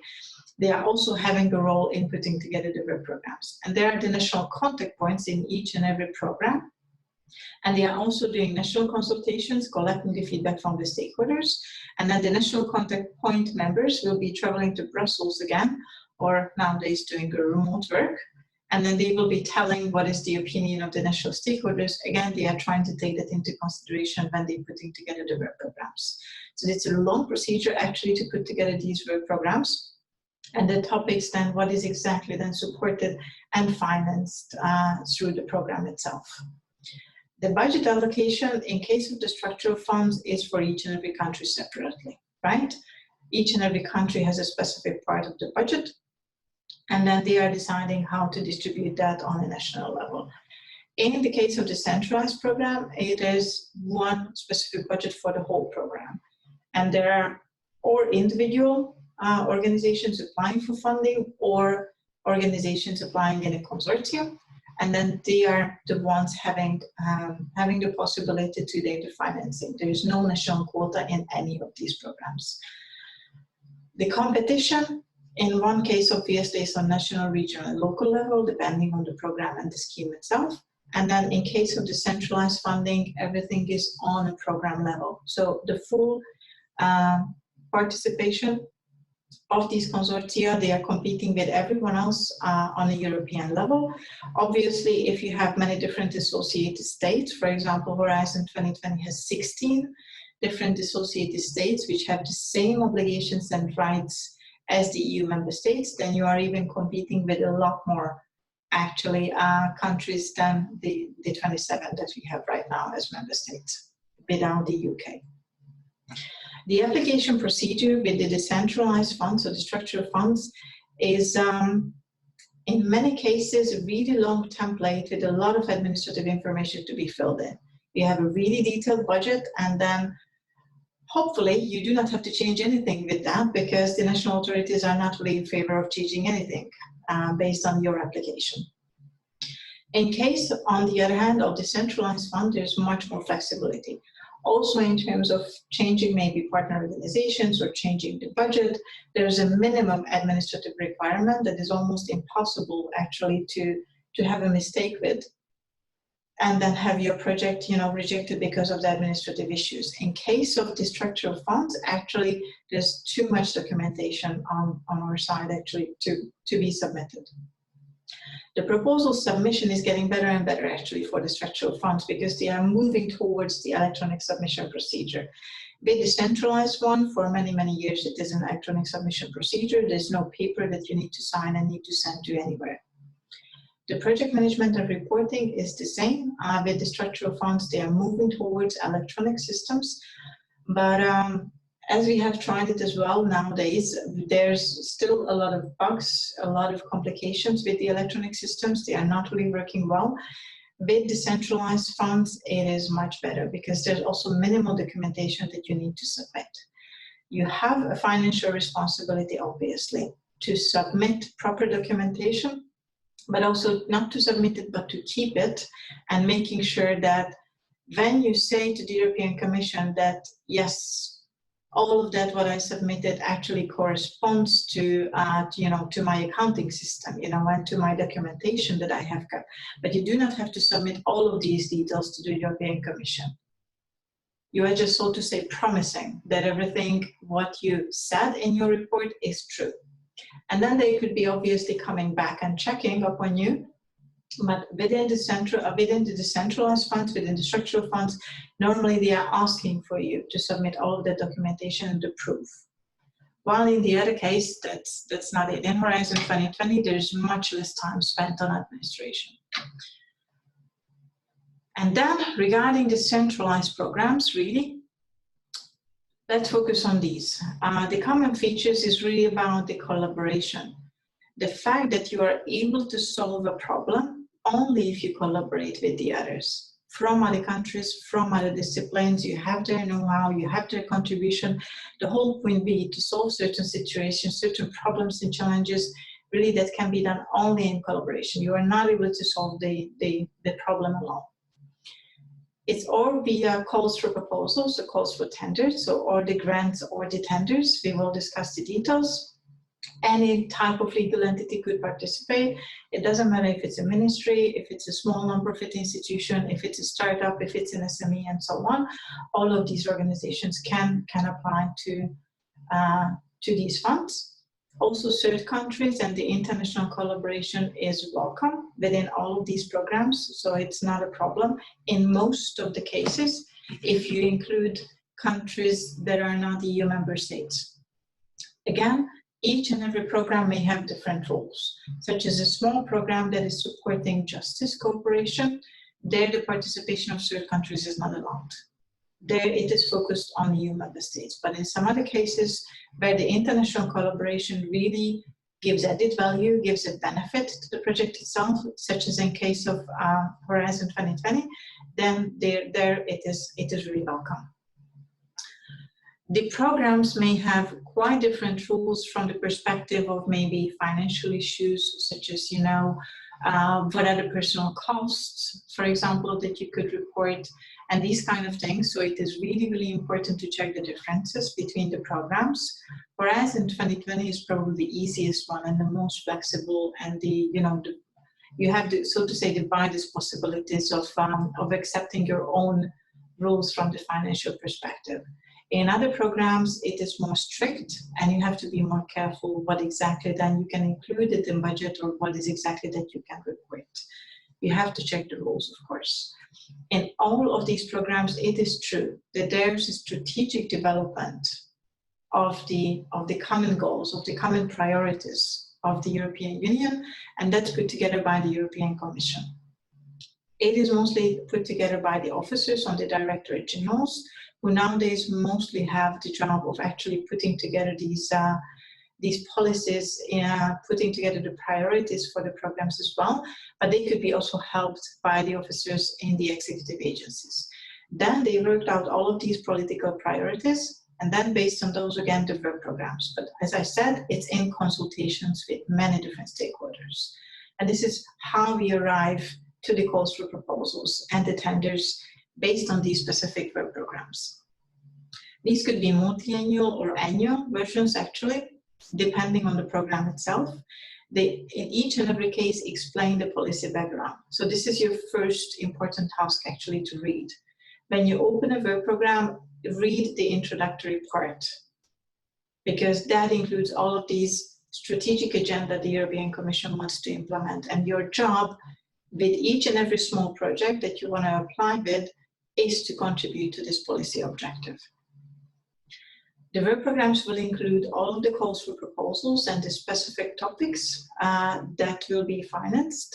They are also having a role in putting together the work programs. And there are the national contact points in each and every program. And they are also doing national consultations, collecting the feedback from the stakeholders. And then the national contact point members will be traveling to Brussels again, or nowadays doing a remote work. And then they will be telling what is the opinion of the national stakeholders. Again, they are trying to take that into consideration when they're putting together the work programs. So it's a long procedure actually to put together these work programs. And the topics then, what is exactly then supported and financed through the program itself. The budget allocation in case of the structural funds is for each and every country separately, right? Each and every country has a specific part of the budget, and then they are deciding how to distribute that on a national level. In the case of the centralized program, it is one specific budget for the whole program. And there are or individual organizations applying for funding or organizations applying in a consortium. And then they are the ones having the possibility to do the financing. There is no national quota in any of these programs. The competition, in one case obviously is on national, regional, and local level, depending on the program and the scheme itself. And then in case of the centralized funding, everything is on a program level. So the full participation of these consortia, they are competing with everyone else on a European level. Obviously, if you have many different associated states, for example, Horizon 2020 has 16 different associated states which have the same obligations and rights as the EU member states, then you are even competing with a lot more actually countries than the 27 that we have right now as member states without the UK. The application procedure with the decentralized funds or the structural funds is in many cases a really long template with a lot of administrative information to be filled in. You have a really detailed budget, and then hopefully you do not have to change anything with that, because the national authorities are not really in favor of changing anything based on your application. In case, on the other hand, of the centralized fund, there's much more flexibility. Also in terms of changing maybe partner organizations or changing the budget, there's a minimum administrative requirement that is almost impossible actually to have a mistake with, and then have your project, rejected because of the administrative issues. In case of the structural funds, actually there's too much documentation on our side actually to be submitted. The proposal submission is getting better and better actually for the structural funds, because they are moving towards the electronic submission procedure. With the centralized one, for many, many years, it is an electronic submission procedure. There's no paper that you need to sign and need to send to anywhere. The project management and reporting is the same. With the structural funds, they are moving towards electronic systems. But as we have tried it as well nowadays, there's still a lot of bugs, a lot of complications with the electronic systems. They are not really working well. With the centralized funds, it is much better, because there's also minimal documentation that you need to submit. You have a financial responsibility, obviously, to submit proper documentation, but also not to submit it, but to keep it, and making sure that when you say to the European Commission that, yes, all of that what I submitted actually corresponds to my accounting system, and to my documentation that I have got. But you do not have to submit all of these details to the European Commission. You are just, so to say, promising that everything what you said in your report is true. And then they could be obviously coming back and checking up on you. But within the decentralized funds, within the structural funds, normally they are asking for you to submit all of the documentation and the proof. While in the other case, that's not it. In Horizon 2020, there's much less time spent on administration. And then regarding the centralized programs, really, let's focus on these. The common features is really about the collaboration. The fact that you are able to solve a problem only if you collaborate with the others. from other countries, from other disciplines. You have their know-how, you have their contribution. The whole point being to solve certain situations, certain problems and challenges, really that can be done only in collaboration. You are not able to solve the problem alone. It's all via calls for proposals, so calls for tenders, so or the grants or the tenders. We will discuss the details. Any type of legal entity could participate. It doesn't matter if it's a ministry, if it's a small nonprofit institution, if it's a startup, if it's an SME, and so on. All of these organizations can apply to these funds. Also, third countries and the international collaboration is welcome within all of these programs, so it's not a problem in most of the cases if you include countries that are not EU member states. Again, each and every program may have different rules, such as a small program that is supporting justice cooperation. There, the participation of third countries is not allowed. There, it is focused on EU member states. But in some other cases, where the international collaboration really gives added value, gives a benefit to the project itself, such as in case of Horizon 2020, then there it is really welcome. The programs may have quite different rules from the perspective of maybe financial issues, such as, you know, what are the personal costs, for example, that you could report, and these kind of things. So it is really, really important to check the differences between the programs. Horizon 2020 is probably the easiest one and the most flexible, and you have the, so to say, the widest possibilities of accepting your own rules from the financial perspective. In other programs, it is more strict, and you have to be more careful what exactly then you can include it in budget or what is exactly that you can report. You have to check the rules, of course. In all of these programs, it is true that there's a strategic development of the common goals, of the common priorities of the European Union, and that's put together by the European Commission. It is mostly put together by the officers on the Directorate Generals, who nowadays mostly have the job of actually putting together these policies, putting together the priorities for the programs as well, but they could be also helped by the officers in the executive agencies. Then they worked out all of these political priorities, and then based on those, again, the work programs. But as I said, it's in consultations with many different stakeholders. And this is how we arrive to the calls for proposals and the tenders based on these specific work programs. These could be multi-annual or annual versions, actually, depending on the program itself. They, in each and every case, explain the policy background. So this is your first important task, actually, to read. When you open a work program, read the introductory part, because that includes all of these strategic agenda the European Commission wants to implement. And your job with each and every small project that you want to apply with is to contribute to this policy objective. The work programs will include all of the calls for proposals and the specific topics that will be financed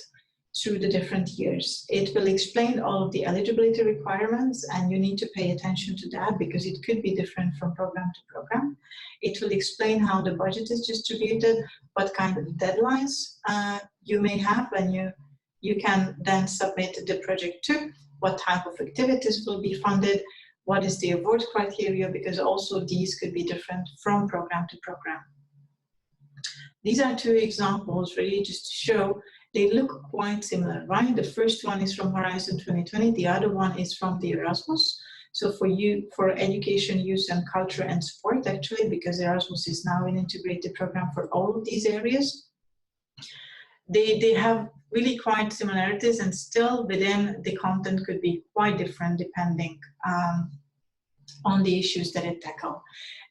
through the different years. It will explain all of the eligibility requirements, and you need to pay attention to that because it could be different from program to program. It will explain how the budget is distributed, what kind of deadlines you may have when you can then submit the project to, what type of activities will be funded, what is the award criteria, because also these could be different from program to program. These are two examples really just to show they look quite similar, right? The first one is from Horizon 2020, the other one is from the Erasmus. So for education, youth and culture and sport, actually, because Erasmus is now an integrated program for all of these areas. They have really quite similarities, and still within the content could be quite different depending on the issues that it tackles.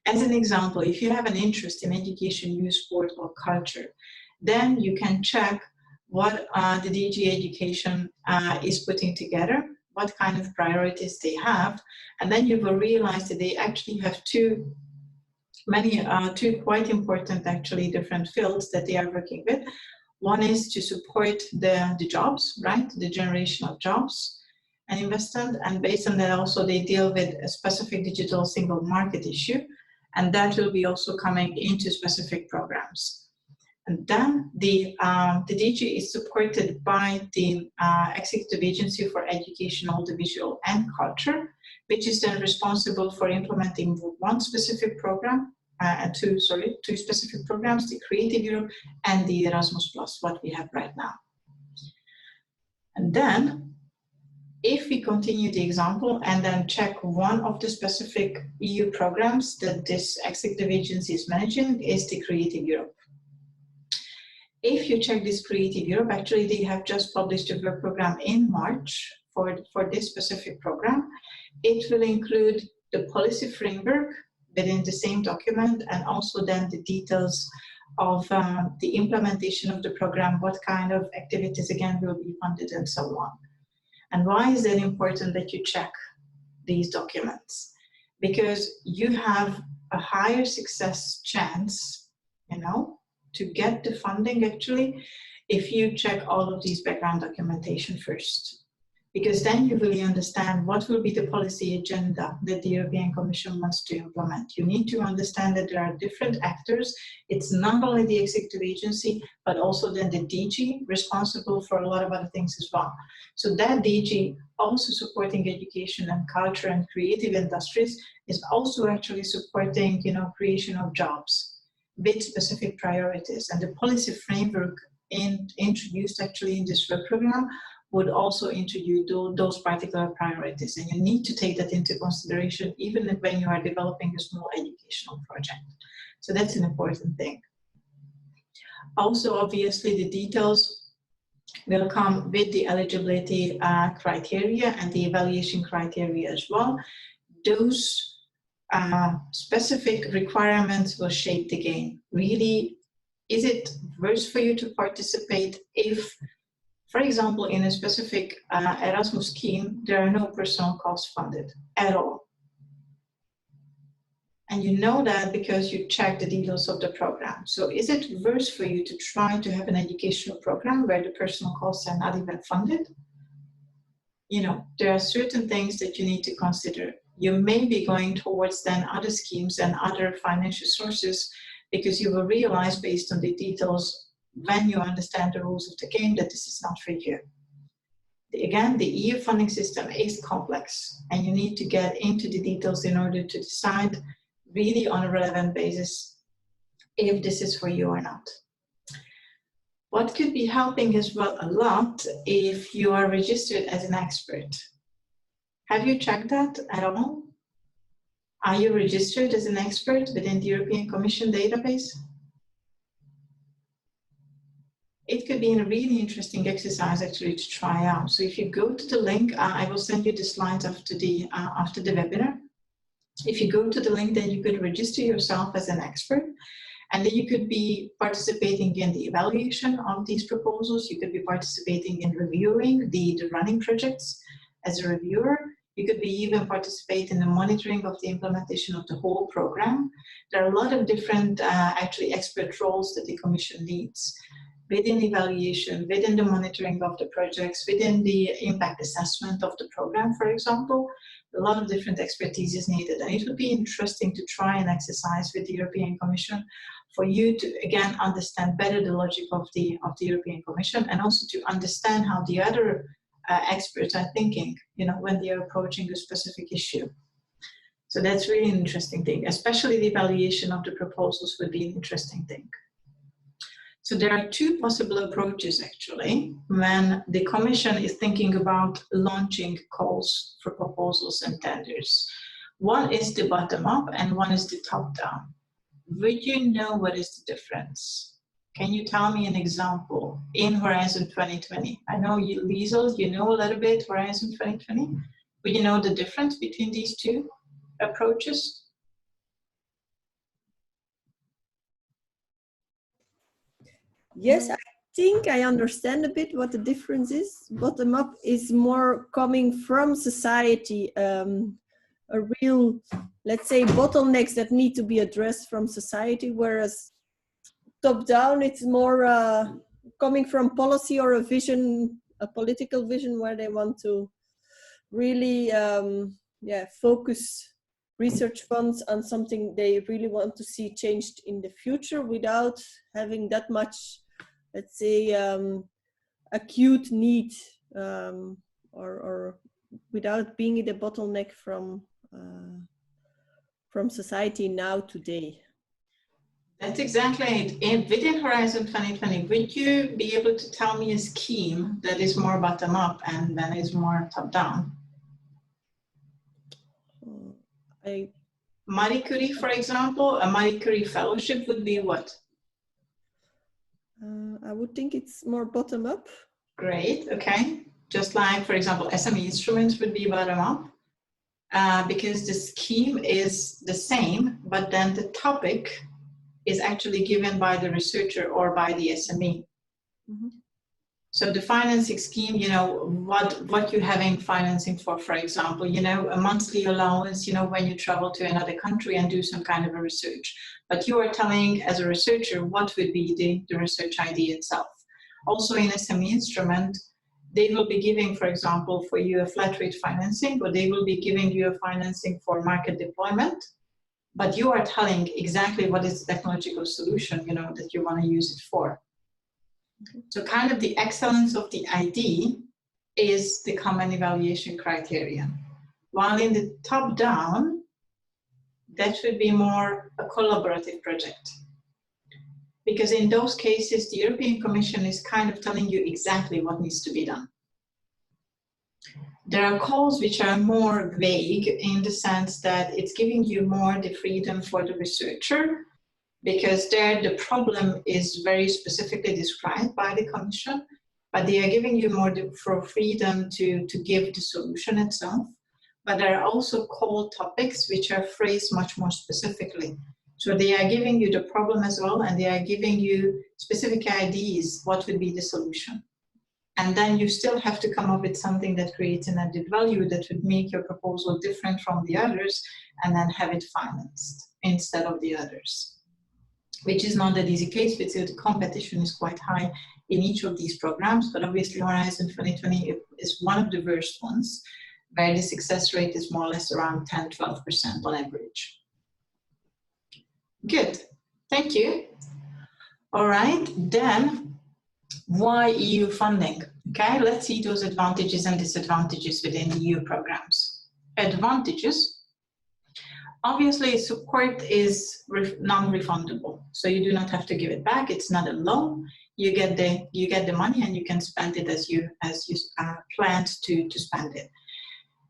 As an example, if you have an interest in education, youth, sport, or culture, then you can check what the DG Education is putting together, what kind of priorities they have, and then you will realize that they actually have two quite important, actually, different fields that they are working with. One is to support the jobs, right? The generation of jobs and investment. And based on that, also they deal with a specific digital single market issue. And that will be also coming into specific programs. And then the DG is supported by the Executive Agency for Education, Audiovisual and Culture, which is then responsible for implementing one specific program, two specific programs, the Creative Europe and the Erasmus+, what we have right now. And then, if we continue the example and then check one of the specific EU programs that this executive agency is managing is the Creative Europe. If you check this Creative Europe, actually they have just published a work program in March for this specific program. It will include the policy framework within the same document and also then the details of the implementation of the program, what kind of activities again will be funded and so on. And why is it important that you check these documents? Because you have a higher success chance, to get the funding actually, if you check all of these background documentation first. Because then you really understand what will be the policy agenda that the European Commission wants to implement. You need to understand that there are different actors. It's not only the executive agency, but also then the DG responsible for a lot of other things as well. So that DG also supporting education and culture and creative industries is also actually supporting, creation of jobs with specific priorities. And the policy framework introduced actually in this work program would also introduce those particular priorities. And you need to take that into consideration even when you are developing a small educational project. So that's an important thing. Also, obviously, the details will come with the eligibility criteria and the evaluation criteria as well. Those specific requirements will shape the game. Really, is it worth for you to participate if, for example, in a specific Erasmus scheme, there are no personal costs funded at all? And you know that because you check the details of the program. So is it worth for you to try to have an educational program where the personal costs are not even funded? There are certain things that you need to consider. You may be going towards then other schemes and other financial sources because you will realize based on the details when you understand the rules of the game that this is not for you. Again, the EU funding system is complex and you need to get into the details in order to decide really on a relevant basis if this is for you or not. What could be helping as well a lot if you are registered as an expert. Have you checked that at all? Are you registered as an expert within the European Commission database? It could be a really interesting exercise actually to try out. So if you go to the link, I will send you the slides after the webinar. If you go to the link, then you could register yourself as an expert, and then you could be participating in the evaluation of these proposals. You could be participating in reviewing the running projects as a reviewer. You could be even participate in the monitoring of the implementation of the whole program. There are a lot of different actually expert roles that the Commission needs within evaluation, within the monitoring of the projects, within the impact assessment of the program, for example. A lot of different expertise is needed, and it would be interesting to try an exercise with the European Commission for you to, again, understand better the logic of the European Commission, and also to understand how the other experts are thinking, when they are approaching a specific issue. So that's really an interesting thing, especially the evaluation of the proposals would be an interesting thing. So there are two possible approaches actually when the Commission is thinking about launching calls for proposals and tenders. One is the bottom up and one is the top down. Would you know what is the difference? Can you tell me an example in Horizon 2020? I know you, Liesel, you know a little bit Horizon 2020. Would you know the difference between these two approaches? Yes, I think I understand a bit what the difference is. Bottom up is more coming from society, a real, let's say, bottlenecks that need to be addressed from society, whereas top down, it's more coming from policy or a vision, a political vision where they want to really focus research funds on something they really want to see changed in the future without having that much, let's say, acute need, or without being the bottleneck from society now today. That's exactly it. Within Horizon 2020, would you be able to tell me a scheme that is more bottom up and then is more top down? Marie Curie, for example, a Marie Curie fellowship would be what? I would think it's more bottom up. Great, okay. Just like, for example, SME instruments would be bottom up, because the scheme is the same, but then the topic is actually given by the researcher or by the SME. Mm-hmm. So the financing scheme, you know, what you're having financing for example, you know, a monthly allowance, you know, when you travel to another country and do some kind of a research. But you are telling as a researcher what would be the research idea itself. Also in SME instrument, they will be giving, for example, for you a flat rate financing, but they will be giving you a financing for market deployment. But you are telling exactly what is the technological solution, you know, that you want to use it for. So kind of the excellence of the idea is the common evaluation criterion. While in the top down, that should be more a collaborative project. Because in those cases, the European Commission is kind of telling you exactly what needs to be done. There are calls which are more vague in the sense that it's giving you more the freedom for the researcher, because there the problem is very specifically described by the Commission, but they are giving you more for freedom to give the solution itself. But there are also call topics which are phrased much more specifically. So they are giving you the problem as well, and they are giving you specific ideas, what would be the solution. And then you still have to come up with something that creates an added value that would make your proposal different from the others, and then have it financed instead of the others. Which is not that easy case, because the competition is quite high in each of these programs, but obviously Horizon 2020 is one of the worst ones, where the success rate is more or less around 10–12% on average. Good, thank you. All right, then why EU funding? Okay, let's see those advantages and disadvantages within the EU programs. Advantages. Obviously, support is non-refundable, so you do not have to give it back. It's not a loan. You get the money and you can spend it as you planned to spend it.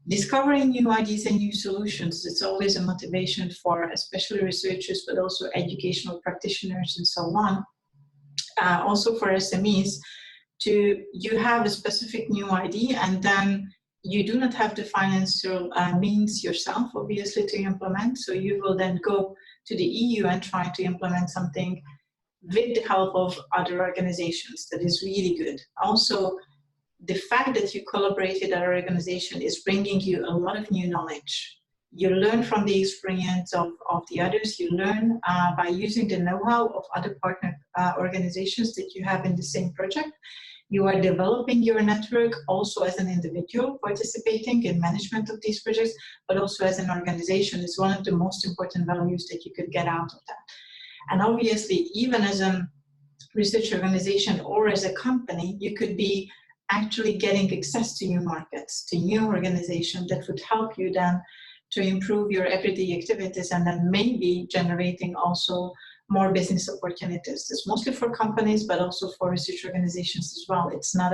Discovering new ideas and new solutions, it's always a motivation for especially researchers, but also educational practitioners and so on. Also for SMEs, you have a specific new idea and then you do not have the financial means yourself, obviously, to implement. So you will then go to the EU and try to implement something with the help of other organizations. That is really good. Also, the fact that you collaborate with other organization is bringing you a lot of new knowledge. You learn from the experience of the others. You learn by using the know-how of other partner organizations that you have in the same project. You are developing your network also as an individual participating in management of these projects, but also as an organization is one of the most important values that you could get out of that. And obviously, even as a research organization or as a company, you could be actually getting access to new markets, to new organizations that would help you then to improve your everyday activities and then maybe generating also more business opportunities. It's mostly for companies, but also for research organizations as well. It's not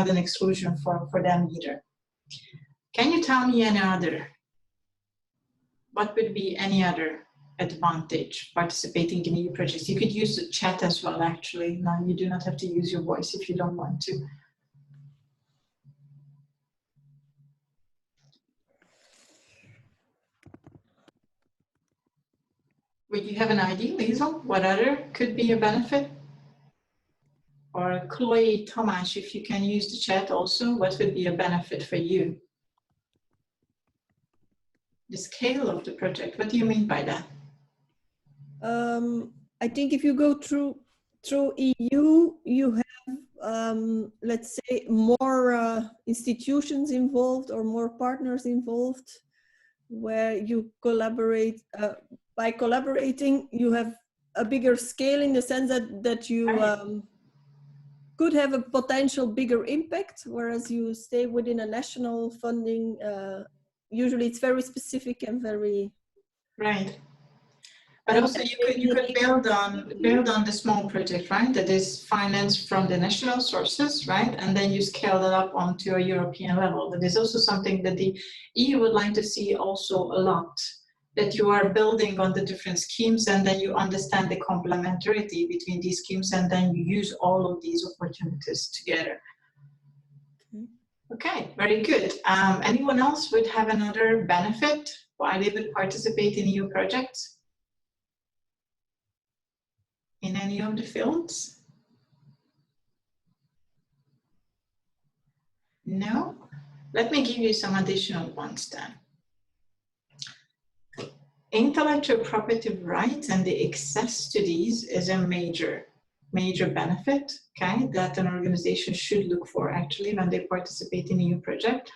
an exclusion for them either. Can you tell me any other? What would be any other advantage participating in EU projects? You could use the chat as well, actually. Now you do not have to use your voice if you don't want to. Would you have an idea, Liesl? What other could be a benefit? Or Chloe, Tomasz, if you can use the chat also, what would be a benefit for you? The scale of the project, what do you mean by that? I think if you go through EU, you have, let's say, more institutions involved or more partners involved. where you collaborate. By collaborating, you have a bigger scale in the sense that you could have a potential bigger impact, whereas you stay within a national funding. Usually it's very specific and very... Right. But also you could build on the small project, right? That is financed from the national sources, right? And then you scale that up onto a European level. That is also something that the EU would like to see also a lot, that you are building on the different schemes and then you understand the complementarity between these schemes and then you use all of these opportunities together. Okay, very good. Anyone else would have another benefit why they would participate in EU projects? In any of the fields? No? Let me give you some additional ones then. Intellectual property rights and the access to these is a major benefit, okay, that an organization should look for actually when they participate in a EU project.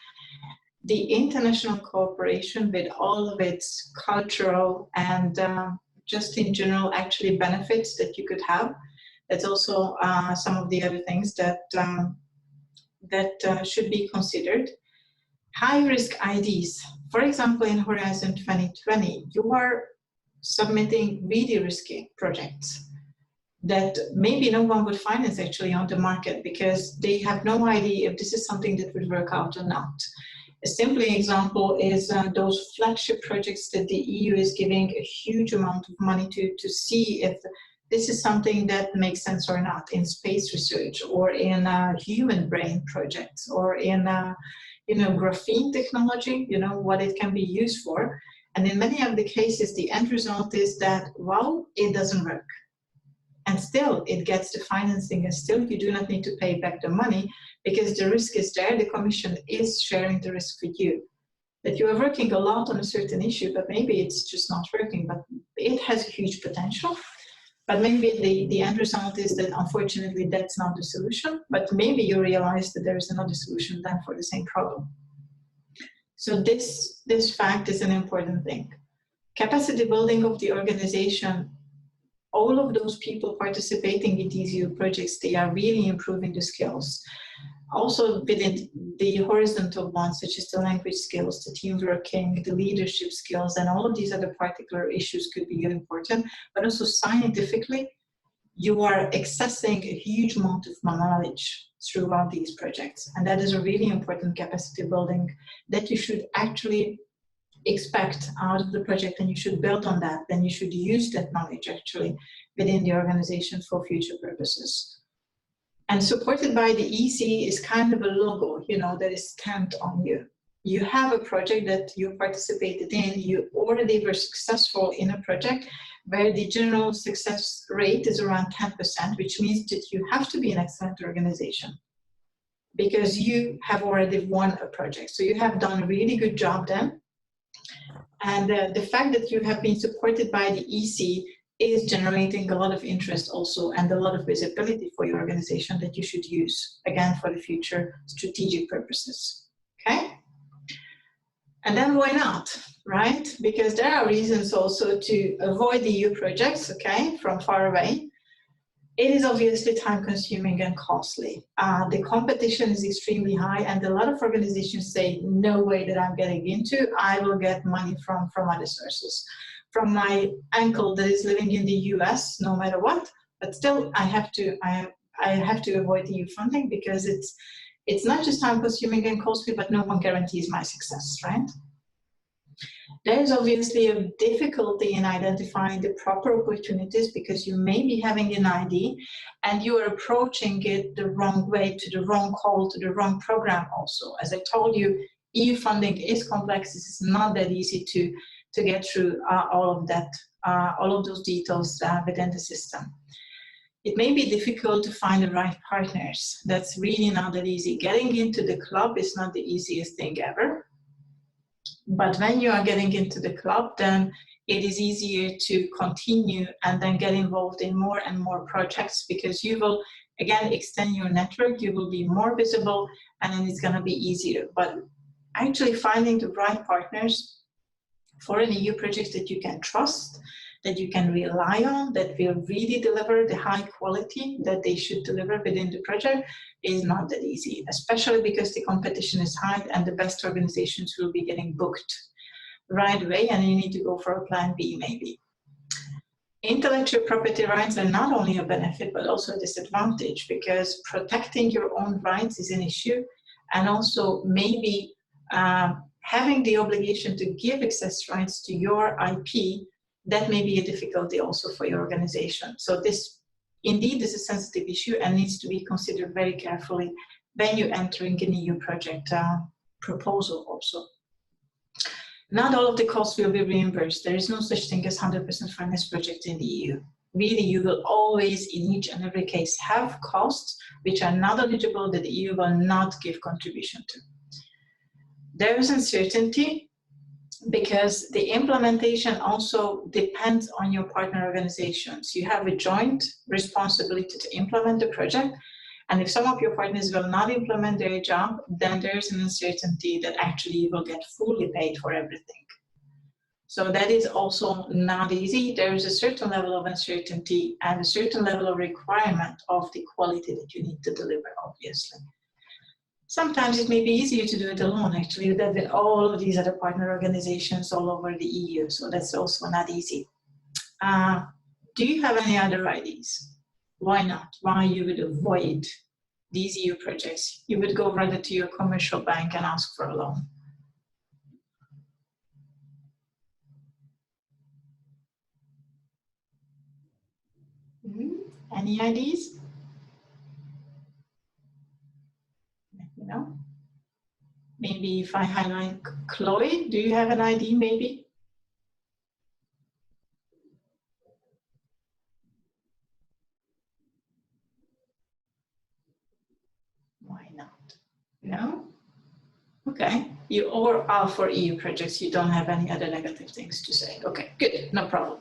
The international cooperation with all of its cultural and just in general actually benefits that you could have. That's also some of the other things that should be considered. High risk IDs. For example, in Horizon 2020, you are submitting really risky projects that maybe no one would finance actually on the market because they have no idea if this is something that would work out or not. A simple example is those flagship projects that the EU is giving a huge amount of money to see if this is something that makes sense or not in space research or in human brain projects or in graphene technology, what it can be used for. And in many of the cases, the end result is that, well, it doesn't work. And still it gets the financing and still you do not need to pay back the money because the risk is there, the Commission is sharing the risk for you. That you are working a lot on a certain issue, but maybe it's just not working, but it has huge potential. But maybe the end result is that unfortunately that's not the solution, but maybe you realize that there is another solution then for the same problem. So this fact is an important thing. Capacity building of the organization, all of those people participating in these EU projects, they are really improving the skills. Also within the horizontal ones, such as the language skills, the team working, the leadership skills, and all of these other particular issues could be important, but also scientifically, you are accessing a huge amount of knowledge throughout these projects. And that is a really important capacity building that you should actually expect out of the project, and you should build on that. Then you should use that knowledge actually within the organization for future purposes. And supported by the EC is kind of a logo, that is stamped on you. You have a project that you participated in, you already were successful in a project where the general success rate is around 10%, which means that you have to be an excellent organization because you have already won a project. So you have done a really good job then. And the fact that you have been supported by the EC is generating a lot of interest also and a lot of visibility for your organization that you should use, again, for the future strategic purposes, okay? And then why not, right? Because there are reasons also to avoid the EU projects, okay, from far away. It is obviously time consuming and costly. The competition is extremely high and a lot of organizations say, no way that I'm getting into, I will get money from other sources. From my uncle that is living in the US, no matter what, but still I have to avoid EU funding because it's not just time consuming and costly, but no one guarantees my success, right? There is obviously a difficulty in identifying the proper opportunities because you may be having an ID and you are approaching it the wrong way, to the wrong call, to the wrong program also. As I told you, EU funding is complex. This is not that easy to get through all of those details within the system. It may be difficult to find the right partners. That's really not that easy. Getting into the club is not the easiest thing ever. But when you are getting into the club, then it is easier to continue and then get involved in more and more projects because you will, again, extend your network, you will be more visible, and then it's going to be easier. But actually finding the right partners for an EU project that you can trust, that you can rely on, that will really deliver the high quality that they should deliver within the project is not that easy, especially because the competition is high and the best organizations will be getting booked right away, and you need to go for a plan B maybe. Intellectual property rights are not only a benefit but also a disadvantage, because protecting your own rights is an issue, and also maybe having the obligation to give access rights to your IP, that may be a difficulty also for your organization. So this indeed is a sensitive issue and needs to be considered very carefully when you're entering an EU project proposal also. Not all of the costs will be reimbursed. There is no such thing as 100% finance project in the EU. Really, you will always, in each and every case, have costs which are not eligible that the EU will not give contribution to. There is uncertainty because the implementation also depends on your partner organizations. You have a joint responsibility to implement the project, and if some of your partners will not implement their job, then there's an uncertainty that actually you will get fully paid for everything. So that is also not easy. There is a certain level of uncertainty and a certain level of requirement of the quality that you need to deliver, obviously. Sometimes it may be easier to do it alone, actually, than with all of these other partner organizations all over the EU. So that's also not easy. Do you have any other ideas? Why not? Why you would avoid these EU projects? You would go rather to your commercial bank and ask for a loan. Any ideas? You know, maybe if I highlight Chloe, do you have an idea maybe? Why not? No? Okay, you all are for EU projects, you don't have any other negative things to say. Okay, good, no problem.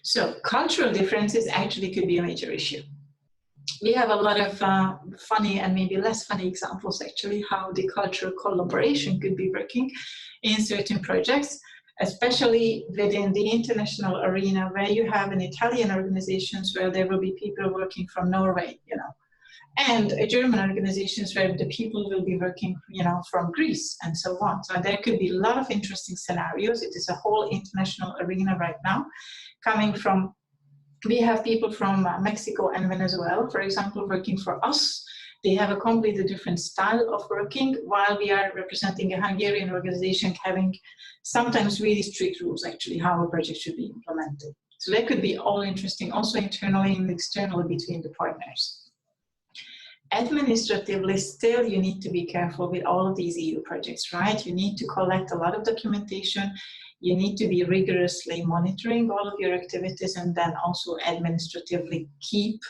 So cultural differences actually could be a major issue. We have a lot of funny and maybe less funny examples actually how the cultural collaboration could be working in certain projects, especially within the international arena where you have an Italian organizations where there will be people working from Norway, you know, and German organizations where the people will be working, you know, from Greece and so on. So there could be a lot of interesting scenarios. It is a whole international arena right now coming from. We have people from Mexico and Venezuela, for example, working for us. They have a completely different style of working, while we are representing a Hungarian organization having sometimes really strict rules, actually, how a project should be implemented. So that could be all interesting, also internally and externally between the partners. Administratively, still, you need to be careful with all of these EU projects, right? You need to collect a lot of documentation. You need to be rigorously monitoring all of your activities and then also administratively keep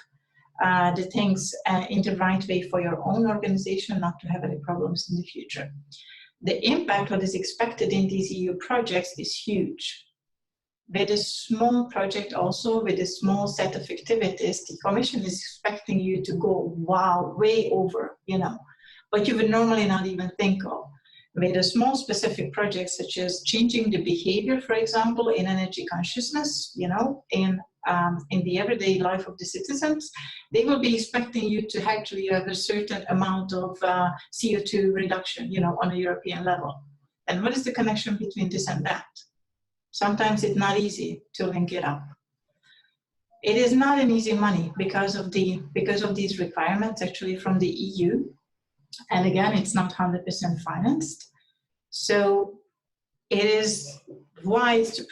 the things in the right way for your own organization, not to have any problems in the future. The impact, what is expected in these EU projects is huge. With a small project also, with a small set of activities, the Commission is expecting you to go, wow, way over, you know, what you would normally not even think of. With a small specific project such as changing the behavior, for example, in energy consciousness, you know, in the everyday life of the citizens, they will be expecting you to actually have a certain amount of CO2 reduction, you know, on a European level. And what is the connection between this and that? Sometimes it's not easy to link it up. It is not an easy money because of these requirements actually from the EU. And again, it's not 100% financed. So it is wise to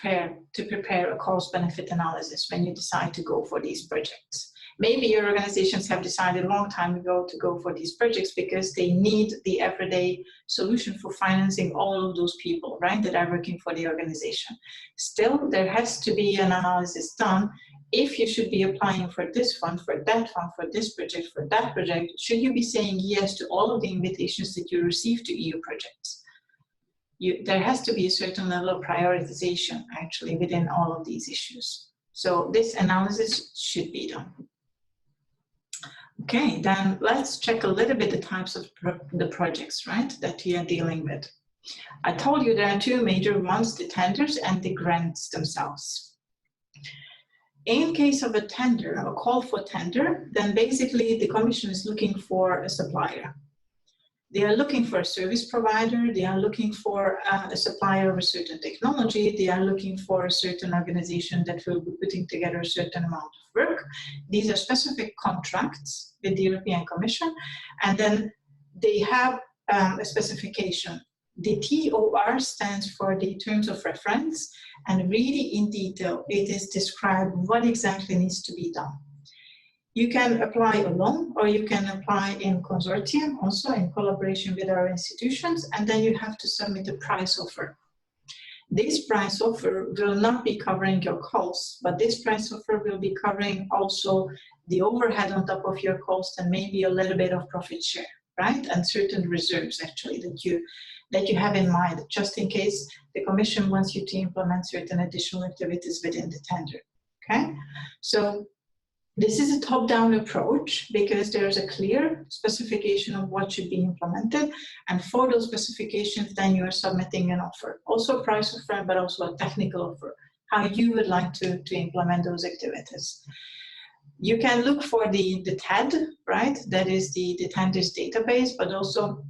prepare a cost-benefit analysis when you decide to go for these projects. Maybe your organizations have decided a long time ago to go for these projects because they need the everyday solution for financing all of those people, right, that are working for the organization. Still, there has to be an analysis done. If you should be applying for this fund, for that fund, for this project, for that project, should you be saying yes to all of the invitations that you receive to EU projects? There has to be a certain level of prioritization actually within all of these issues. So this analysis should be done. Okay, then let's check a little bit the types of the projects, right, that we are dealing with. I told you there are two major ones, the tenders and the grants themselves. In case of a tender, a call for tender, then basically the Commission is looking for a supplier. They are looking for a service provider, they are looking for a supplier of a certain technology, they are looking for a certain organization that will be putting together a certain amount of work. These are specific contracts with the European Commission, and then they have a specification. The TOR stands for the terms of reference, and really in detail it is described what exactly needs to be done. You can apply alone, or you can apply in consortium, also in collaboration with our institutions, and then you have to submit a price offer. This price offer will not be covering your costs, but this price offer will be covering also the overhead on top of your cost and maybe a little bit of profit share, right? And certain reserves actually that you have in mind, just in case the Commission wants you to implement certain additional activities within the tender, okay? So this is a top-down approach because there's a clear specification of what should be implemented, and for those specifications then you are submitting an offer, also a price offer, but also a technical offer, how you would like to implement those activities. You can look for the TED, right? That is the tenders database, but also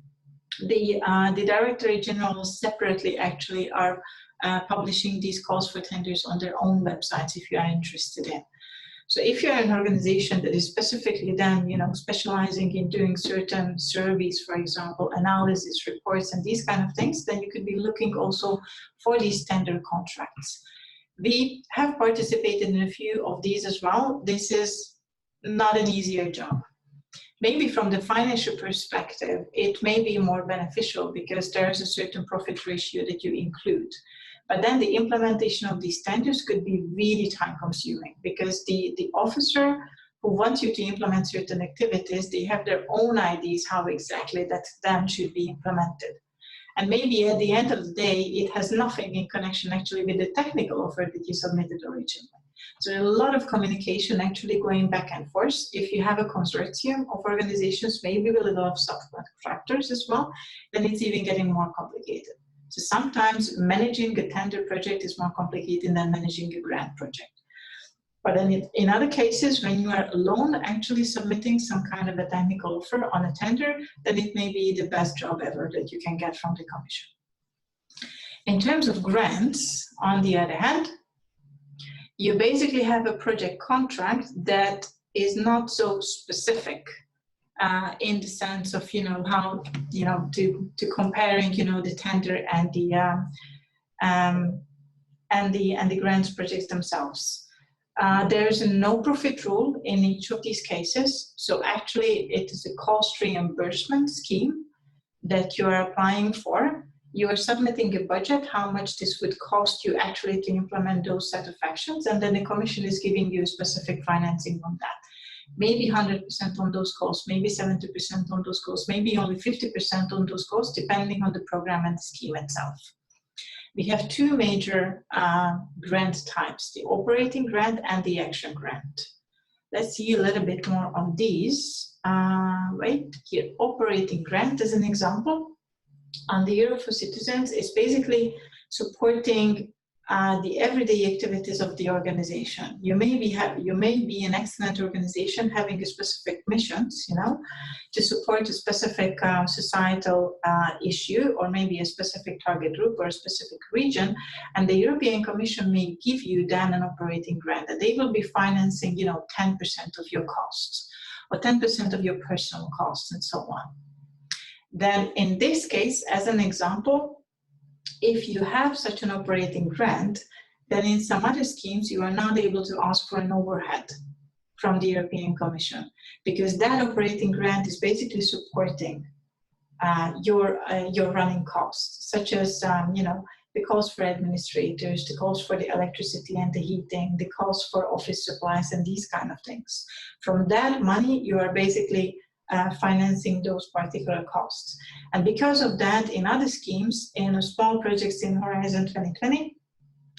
the Directorate General separately actually are publishing these calls for tenders on their own websites if you are interested in. So if you're an organization that is specifically then, specializing in doing certain surveys, for example, analysis reports and these kind of things, then you could be looking also for these tender contracts. We have participated in a few of these as well. This is not an easier job. Maybe from the financial perspective, it may be more beneficial because there is a certain profit ratio that you include. But then the implementation of these tenders could be really time consuming because the officer who wants you to implement certain activities, they have their own ideas how exactly that then should be implemented. And maybe at the end of the day, it has nothing in connection actually with the technical offer that you submitted originally. So a lot of communication actually going back and forth. If you have a consortium of organizations, maybe with a lot of subcontractors as well, then it's even getting more complicated. So sometimes managing a tender project is more complicated than managing a grant project. But then in other cases, when you are alone actually submitting some kind of a technical offer on a tender, then it may be the best job ever that you can get from the Commission. In terms of grants, on the other hand, you basically have a project contract that is not so specific in the sense of, how, to comparing, the tender and the grants projects themselves. There's a no profit rule in each of these cases. So actually it is a cost reimbursement scheme that you are applying for. You are submitting a budget, how much this would cost you actually to implement those set of actions. And then the Commission is giving you specific financing on that. Maybe 100% on those costs, maybe 70% on those costs, maybe only 50% on those costs, depending on the program and the scheme itself. We have two major grant types, the operating grant and the action grant. Let's see a little bit more on these. Right here, operating grant as an example. On the Europe for Citizens is basically supporting the everyday activities of the organization. You may be an excellent organization having a specific missions, to support a specific societal issue, or maybe a specific target group or a specific region, and the European Commission may give you then an operating grant, and they will be financing, 10% of your costs, or 10% of your personal costs, and so on. Then in this case, as an example, if you have such an operating grant, then in some other schemes, you are not able to ask for an overhead from the European Commission, because that operating grant is basically supporting your running costs, such as, the cost for administrators, the cost for the electricity and the heating, the cost for office supplies and these kind of things. From that money, you are basically financing those particular costs. And because of that, in other schemes, in small projects in Horizon 2020,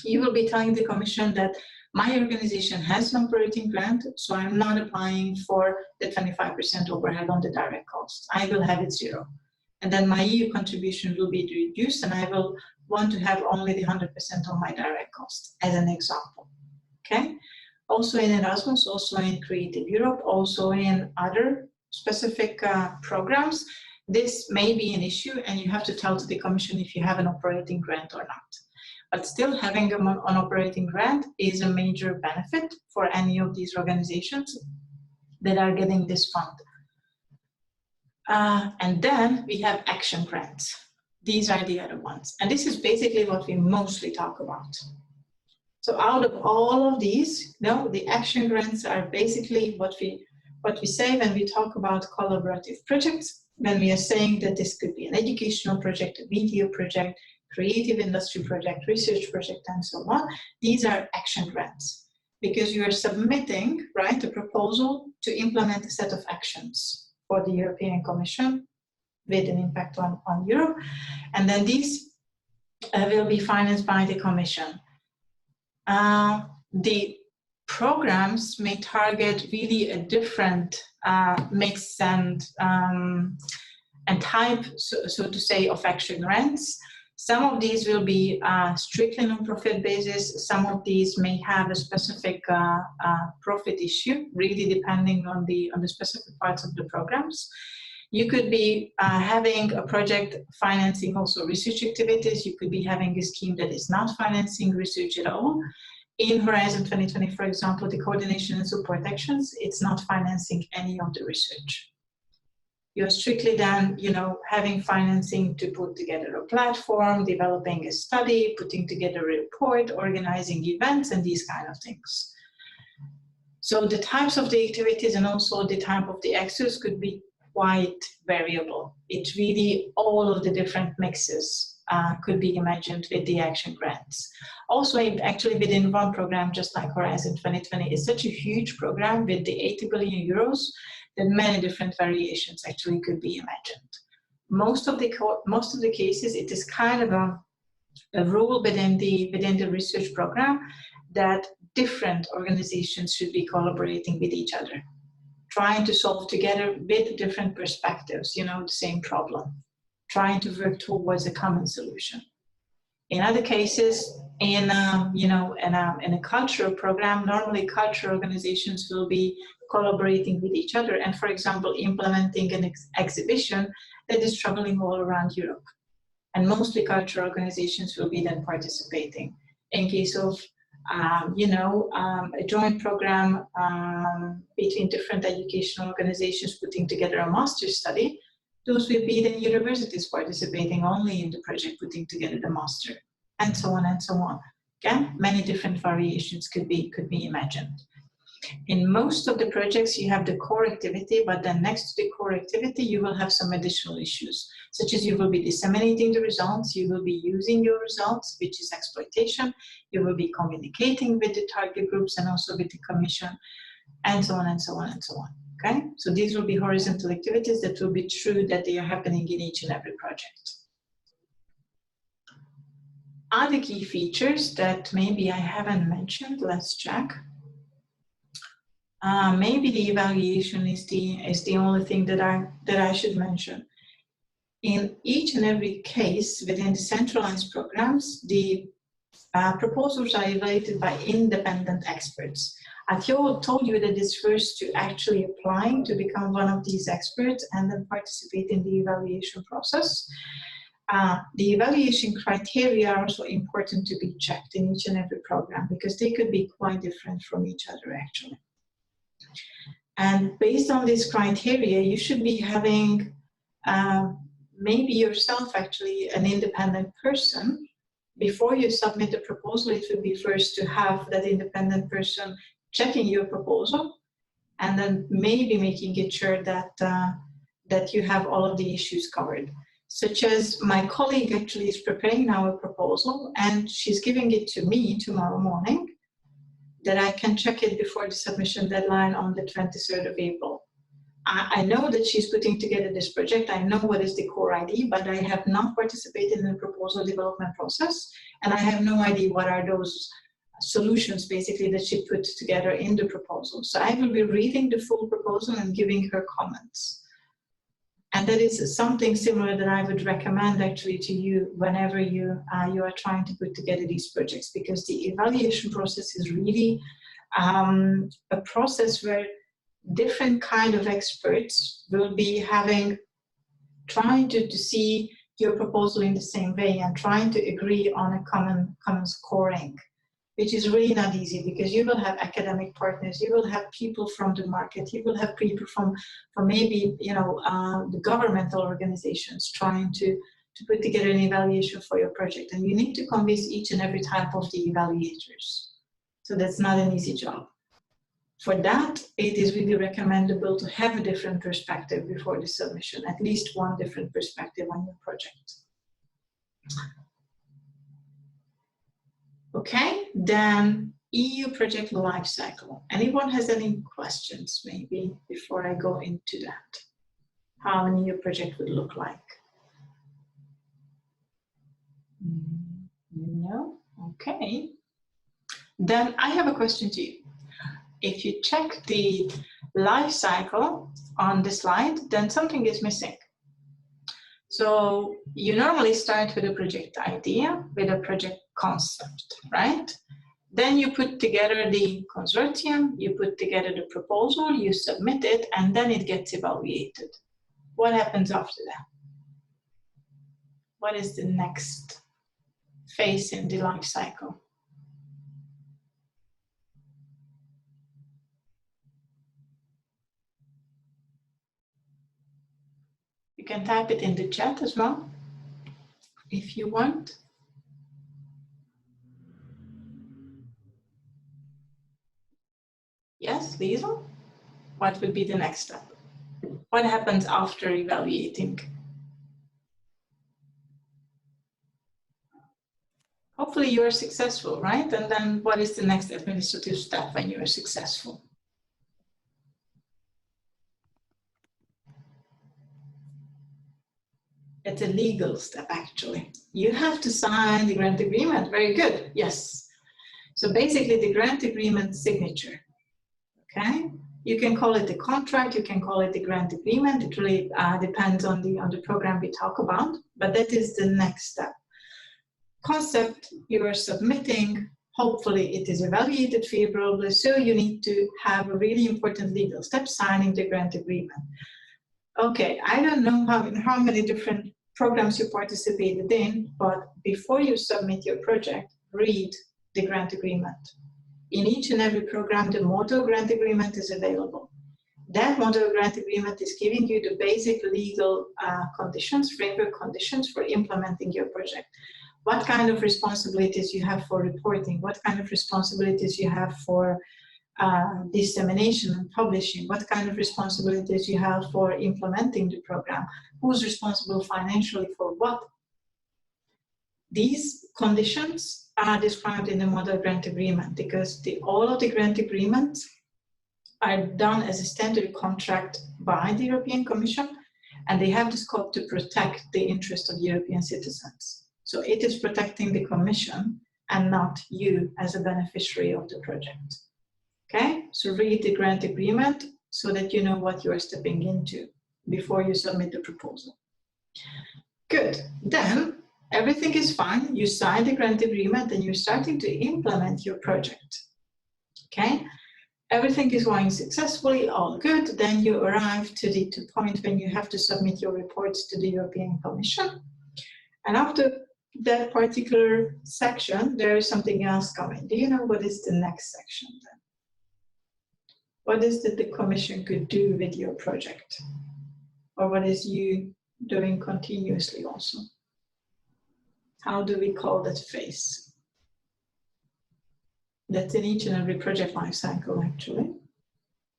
you will be telling the Commission that my organization has an operating grant, so I'm not applying for the 25% overhead on the direct costs. I will have it zero. and then my EU contribution will be reduced, and I will want to have only the 100% on my direct cost, as an example. Okay. Also in Erasmus, also in Creative Europe, also in other specific programs, this may be an issue, and you have to tell to the Commission if you have an operating grant or not. But still, having an operating grant is a major benefit for any of these organizations that are getting this fund. And then we have action grants. These are the other ones. And this is basically what we mostly talk about. So out of all of these, the action grants are basically what we say when we talk about collaborative projects, when we are saying that this could be an educational project, a media project, creative industry project, research project, and so on. These are action grants because you are submitting, right, a proposal to implement a set of actions for the European Commission with an impact on Europe. And then these will be financed by the Commission. The programs may target really a different mix and type, so to say, of action grants. Some of these will be strictly non-profit basis. Some of these may have a specific profit issue, really depending on the specific parts of the programs. You could be having a project financing also research activities. You could be having a scheme that is not financing research at all. In Horizon 2020, for example, the coordination and support actions, it's not financing any of the research. You're strictly then, having financing to put together a platform, developing a study, putting together a report, organizing events, and these kind of things. So the types of the activities and also the type of the access could be quite variable. It's really all of the different mixes could be imagined with the action grants. Also, actually within one program, just like Horizon 2020, is such a huge program with the 80 billion euros that many different variations actually could be imagined. Most of the cases, it is kind of a rule within the research program that different organizations should be collaborating with each other, trying to solve together with different perspectives, the same problem, trying to work towards a common solution. In other cases, in a cultural program, normally cultural organizations will be collaborating with each other and, for example, implementing an exhibition that is traveling all around Europe. And mostly cultural organizations will be then participating. In case of a joint program between different educational organizations putting together a master's study, those will be then universities participating only in the project putting together the master, and so on and so on. Again, many different variations could be imagined. In most of the projects, you have the core activity, but then next to the core activity, you will have some additional issues, such as you will be disseminating the results, you will be using your results, which is exploitation, you will be communicating with the target groups and also with the Commission, and so on and so on and so on. Okay, so these will be horizontal activities that will be true that they are happening in each and every project. Other key features that maybe I haven't mentioned, let's check. Maybe the evaluation is the only thing that I should mention. In each and every case within the centralized programs, the proposals are evaluated by independent experts. I told you that it's first to actually applying to become one of these experts and then participate in the evaluation process. The evaluation criteria are also important to be checked in each and every program because they could be quite different from each other actually. And based on this criteria, you should be having maybe yourself actually an independent person. Before you submit the proposal, it would be first to have that independent person checking your proposal and then maybe making it sure that, that you have all of the issues covered. Such as my colleague actually is preparing now a proposal and she's giving it to me tomorrow morning that I can check it before the submission deadline on the 23rd of April. I know that she's putting together this project. I know what is the core ID, but I have not participated in the proposal development process. And I have no idea what are those solutions basically that she put together in the proposal. So I will be reading the full proposal and giving her comments. And that is something similar that I would recommend actually to you whenever you are trying to put together these projects, because the evaluation process is really a process where different kind of experts will be trying to see your proposal in the same way and trying to agree on a common scoring, which is really not easy, because you will have academic partners, you will have people from the market, you will have people from maybe, you know, the governmental organizations trying to put together an evaluation for your project, and you need to convince each and every type of the evaluators. So that's not an easy job. For that, it is really recommendable to have a different perspective before the submission, at least one different perspective on your project. Okay, then EU project lifecycle. Anyone has any questions maybe before I go into that? How an EU project would look like? No? Okay. Then I have a question to you. If you check the life cycle on the slide, then something is missing. So you normally start with a project idea, with a project concept, right? Then you put together the consortium, you put together the proposal, you submit it, and then it gets evaluated. What happens after that? What is the next phase in the life cycle? You can type it in the chat as well, if you want. Yes, Liesl? What would be the next step? What happens after evaluating? Hopefully you are successful, right? And then what is the next administrative step when you are successful? It's a legal step, actually. You have to sign the grant agreement. Very good. Yes. So basically the grant agreement signature. Okay. You can call it the contract. You can call it the grant agreement. It really depends on the program we talk about. But that is the next step. Concept you are submitting. Hopefully it is evaluated favorably. So you need to have a really important legal step, signing the grant agreement. Okay, I don't know how many different programs you participated in, but before you submit your project, read the grant agreement. In each and every program, the model grant agreement is available. That model grant agreement is giving you the basic legal conditions, framework conditions for implementing your project. What kind of responsibilities you have for reporting, what kind of responsibilities you have for dissemination and publishing, what kind of responsibilities you have for implementing the program, who's responsible financially for what. These conditions are described in the model grant agreement, because all of the grant agreements are done as a standard contract by the European Commission, and they have the scope to protect the interest of European citizens. So it is protecting the Commission and not you as a beneficiary of the project. Okay, so read the grant agreement so that you know what you are stepping into before you submit the proposal. Good, then everything is fine. You sign the grant agreement and you're starting to implement your project. Okay, everything is going successfully, all good. Then you arrive to the point when you have to submit your reports to the European Commission. And after that particular section, there is something else coming. Do you know what is the next section then? What is it the Commission could do with your project? Or what is you doing continuously also? How do we call that phase? That's in each and every project life cycle, actually.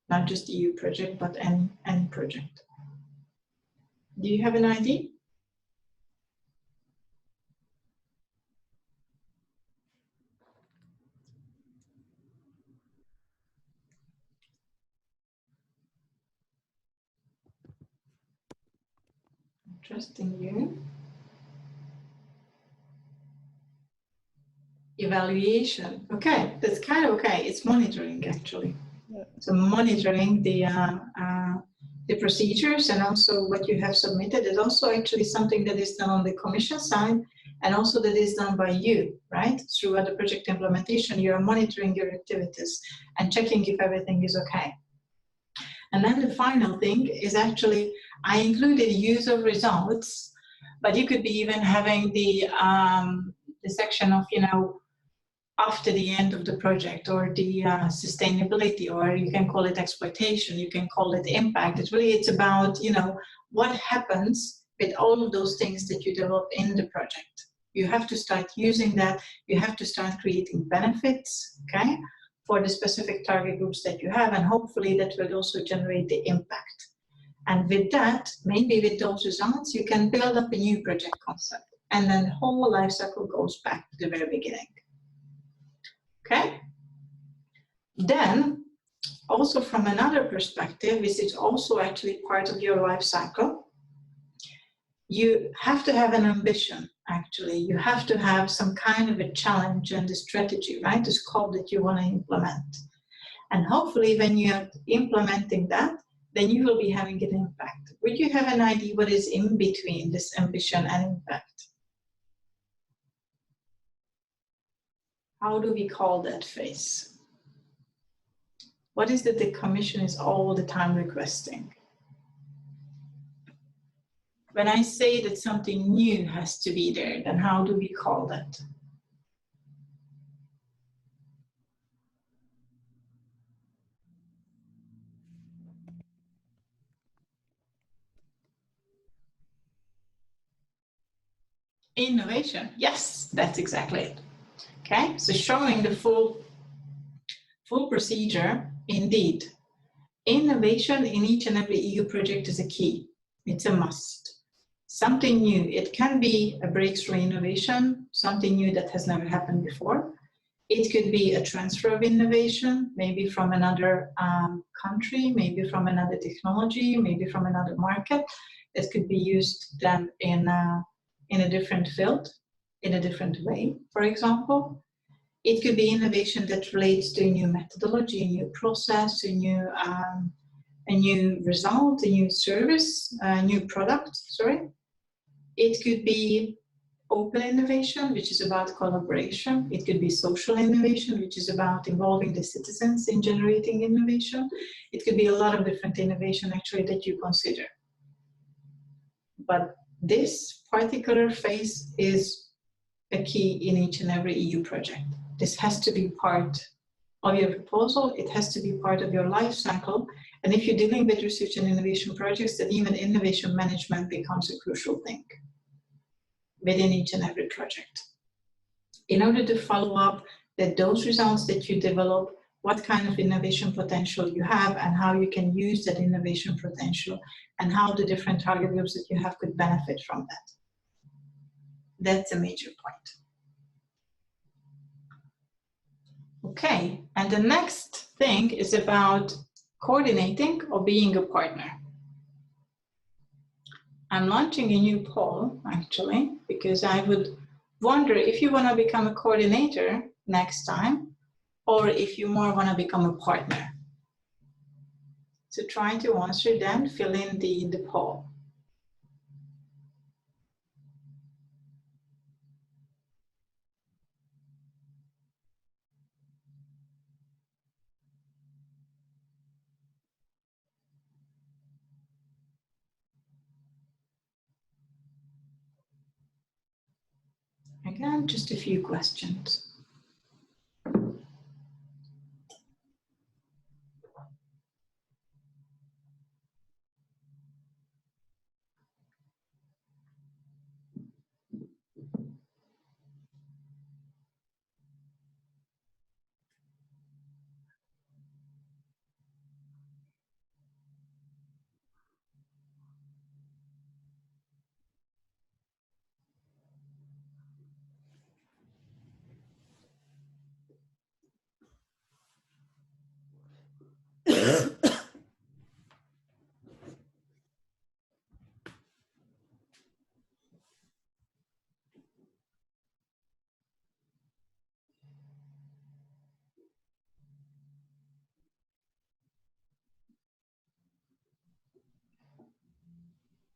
Not just the EU project, but any project. Do you have an idea? Trusting you. Evaluation. Okay, that's kind of okay. It's monitoring actually. Yeah. So monitoring the the procedures and also what you have submitted is also actually something that is done on the Commission side and also that is done by you, right? Throughout the project implementation, you are monitoring your activities and checking if everything is okay. And then the final thing is actually, I included user results, but you could be even having the section of, after the end of the project, or the sustainability, or you can call it exploitation, you can call it impact. It's about, what happens with all of those things that you develop in the project. You have to start using that. You have to start creating benefits, okay, for the specific target groups that you have, and hopefully that will also generate the impact. And with that, maybe with those results, you can build up a new project concept, and then the whole life cycle goes back to the very beginning. Okay? Then, also from another perspective, which is also actually part of your life cycle, you have to have an ambition, actually. You have to have some kind of a challenge and a strategy, right? The scope that you want to implement. And hopefully when you're implementing that, then you will be having an impact. Would you have an idea what is in between this ambition and impact? How do we call that phase? What is it the Commission is all the time requesting? When I say that something new has to be there, then how do we call that? Innovation, yes, that's exactly it. Okay, so showing the full procedure, indeed. Innovation in each and every EU project is a key. It's a must. Something new. It can be a breakthrough innovation, something new that has never happened before. It could be a transfer of innovation, maybe from another country, maybe from another technology, maybe from another market. It could be used then in a different field, in a different way, for example. It could be innovation that relates to a new methodology, a new process, a new result, a new service, a new product, sorry. It could be open innovation, which is about collaboration. It could be social innovation, which is about involving the citizens in generating innovation. It could be a lot of different innovation actually that you consider. But this particular phase is a key in each and every EU project. This has to be part of your proposal. It has to be part of your life cycle. And if you're dealing with research and innovation projects, then even innovation management becomes a crucial thing within each and every project. In order to follow up that those results that you develop, what kind of innovation potential you have and how you can use that innovation potential and how the different target groups that you have could benefit from that. That's a major point. Okay, and the next thing is about coordinating or being a partner. I'm launching a new poll, actually, because I would wonder if you want to become a coordinator next time, or if you more want to become a partner. So try to answer then, fill in the poll. Again, just a few questions.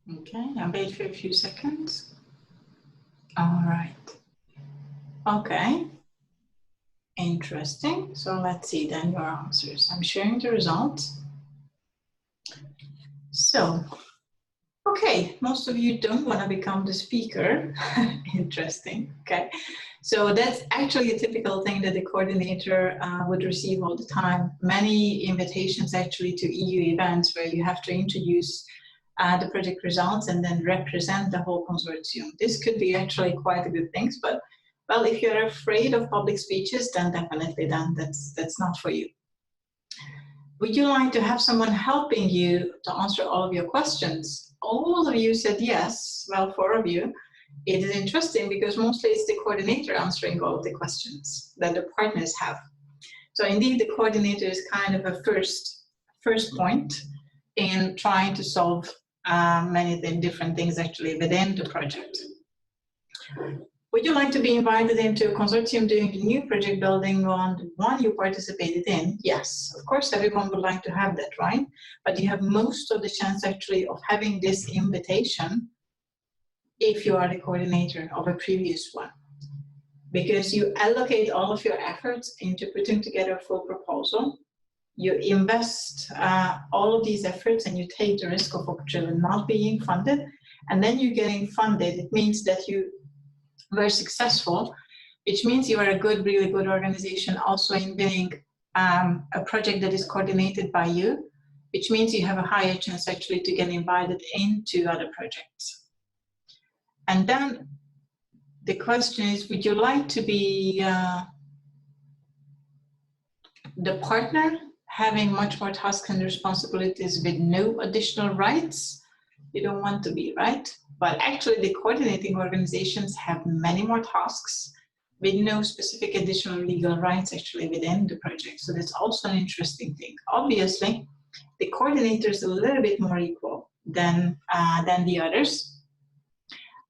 Okay, I'll wait for a few seconds. All right. Okay. Interesting. So let's see then your answers. I'm sharing the results. So, okay, most of you don't want to become the speaker. Interesting. Okay. So that's actually a typical thing that the coordinator would receive all the time. Many invitations actually to EU events where you have to introduce the project results and then represent the whole consortium. This could be actually quite a good thing, but well, if you're afraid of public speeches, then definitely that's not for you. Would you like to have someone helping you to answer all of your questions? All of you said yes, well, 4 of you. It is interesting because mostly it's the coordinator answering all of the questions that the partners have. So indeed, the coordinator is kind of a first point in trying to solve many different things actually within the project. Would you like to be invited into a consortium doing the new project building on the one you participated in? Yes, of course, everyone would like to have that, right? But you have most of the chance actually of having this invitation if you are the coordinator of a previous one, because you allocate all of your efforts into putting together a full proposal. You invest all of these efforts and you take the risk of actually not being funded, and then you're getting funded. It means that you were successful, which means you are a good, really good organization also in winning a project that is coordinated by you, which means you have a higher chance actually to get invited into other projects. And then the question is, would you like to be the partner having much more tasks and responsibilities with no additional rights? You don't want to be, right? But actually the coordinating organizations have many more tasks with no specific additional legal rights actually within the project. So that's also an interesting thing. Obviously, the coordinator is a little bit more equal than the others.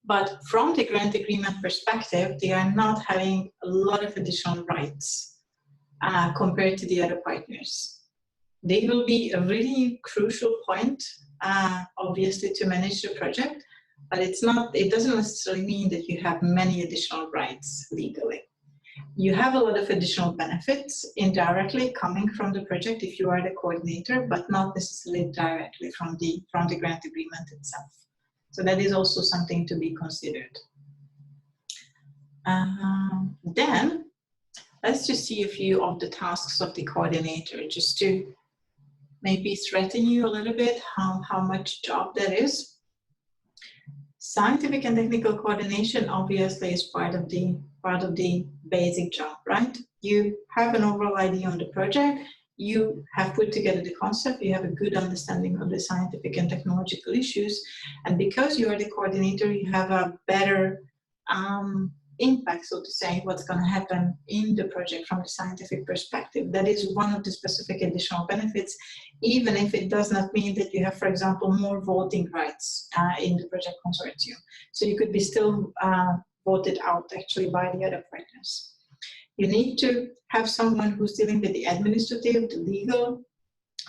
But from the grant agreement perspective, they are not having a lot of additional rights compared to the other partners. They will be a really crucial point, obviously, to manage the project, but it doesn't necessarily mean that you have many additional rights legally. You have a lot of additional benefits indirectly coming from the project if you are the coordinator, but not necessarily directly from the grant agreement itself. So that is also something to be considered. Then let's just see a few of the tasks of the coordinator, just to maybe threaten you a little bit how much job that is. Scientific and technical coordination obviously is part of the basic job, right? You have an overall idea on the project, you have put together the concept, you have a good understanding of the scientific and technological issues, and because you are the coordinator, you have a better impact, so to say, what's going to happen in the project from the scientific perspective. That is one of the specific additional benefits, even if it does not mean that you have, for example, more voting rights in the project consortium. So you could be still voted out actually by the other partners. You need to have someone who's dealing with the administrative, the legal,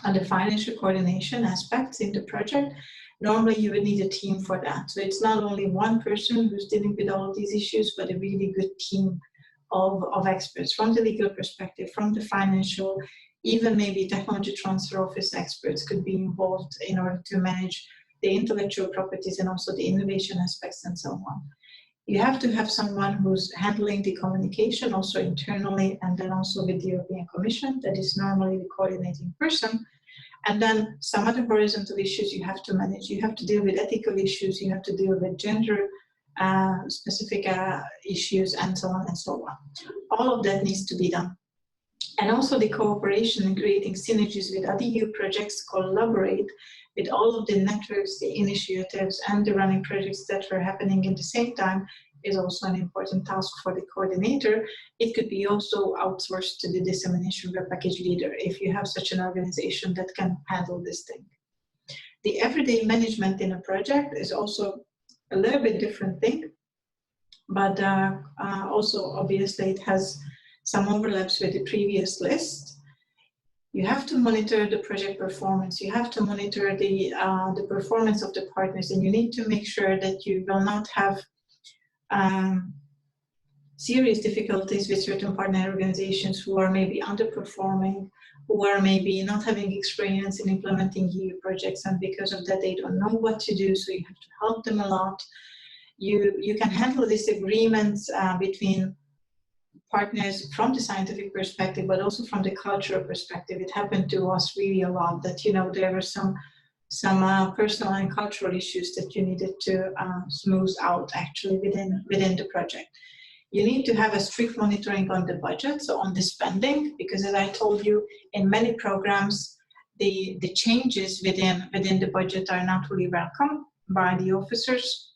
and the financial coordination aspects in the project. Normally you would need a team for that. So it's not only one person who's dealing with all of these issues, but a really good team of experts from the legal perspective, from the financial, even maybe technology transfer office experts could be involved in order to manage the intellectual properties and also the innovation aspects and so on. You have to have someone who's handling the communication also internally and then also with the European Commission. That is normally the coordinating person. And then some other horizontal issues you have to manage. You have to deal with ethical issues, you have to deal with gender specific issues and so on and so on. All of that needs to be done. And also the cooperation and creating synergies with other EU projects, collaborate with all of the networks, the initiatives and the running projects that are happening at the same time is also an important task for the coordinator. It could be also outsourced to the dissemination web package leader if you have such an organization that can handle this thing. The everyday management in a project is also a little bit different thing, but also obviously it has some overlaps with the previous list. You have to monitor the project performance. You have to monitor the performance of the partners, and you need to make sure that you will not have serious difficulties with certain partner organizations who are maybe underperforming, who are maybe not having experience in implementing EU projects, and because of that they don't know what to do, so you have to help them a lot. You can handle disagreements between partners from the scientific perspective, but also from the cultural perspective. It happened to us really a lot that, you know, there were some personal and cultural issues that you needed to smooth out actually within the project. You need to have a strict monitoring on the budget, so on the spending, because as I told you, in many programs, the changes within the budget are not really welcome by the officers.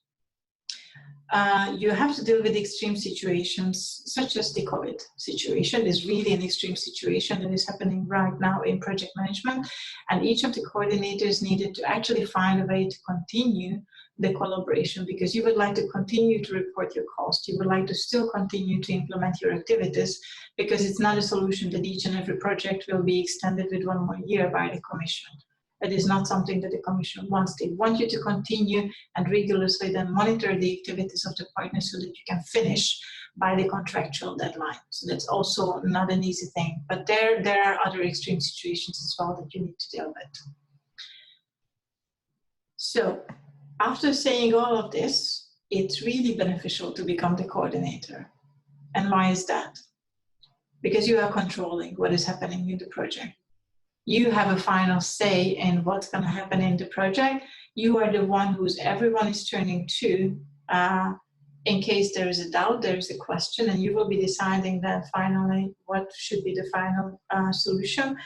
You have to deal with extreme situations, such as the COVID situation is really an extreme situation that is happening right now in project management. And each of the coordinators needed to actually find a way to continue the collaboration, because you would like to continue to report your cost. You would like to still continue to implement your activities, because it's not a solution that each and every project will be extended with 1 more year by the Commission. That is not something that the Commission wants. They want you to continue and rigorously then monitor the activities of the partners so that you can finish by the contractual deadline. So that's also not an easy thing. But there are other extreme situations as well that you need to deal with. So after saying all of this, it's really beneficial to become the coordinator. And why is that? Because you are controlling what is happening in the project. You have a final say in what's going to happen in the project. You are the one who's everyone is turning to in case there is a doubt, there is a question, and you will be deciding then finally what should be the final solution,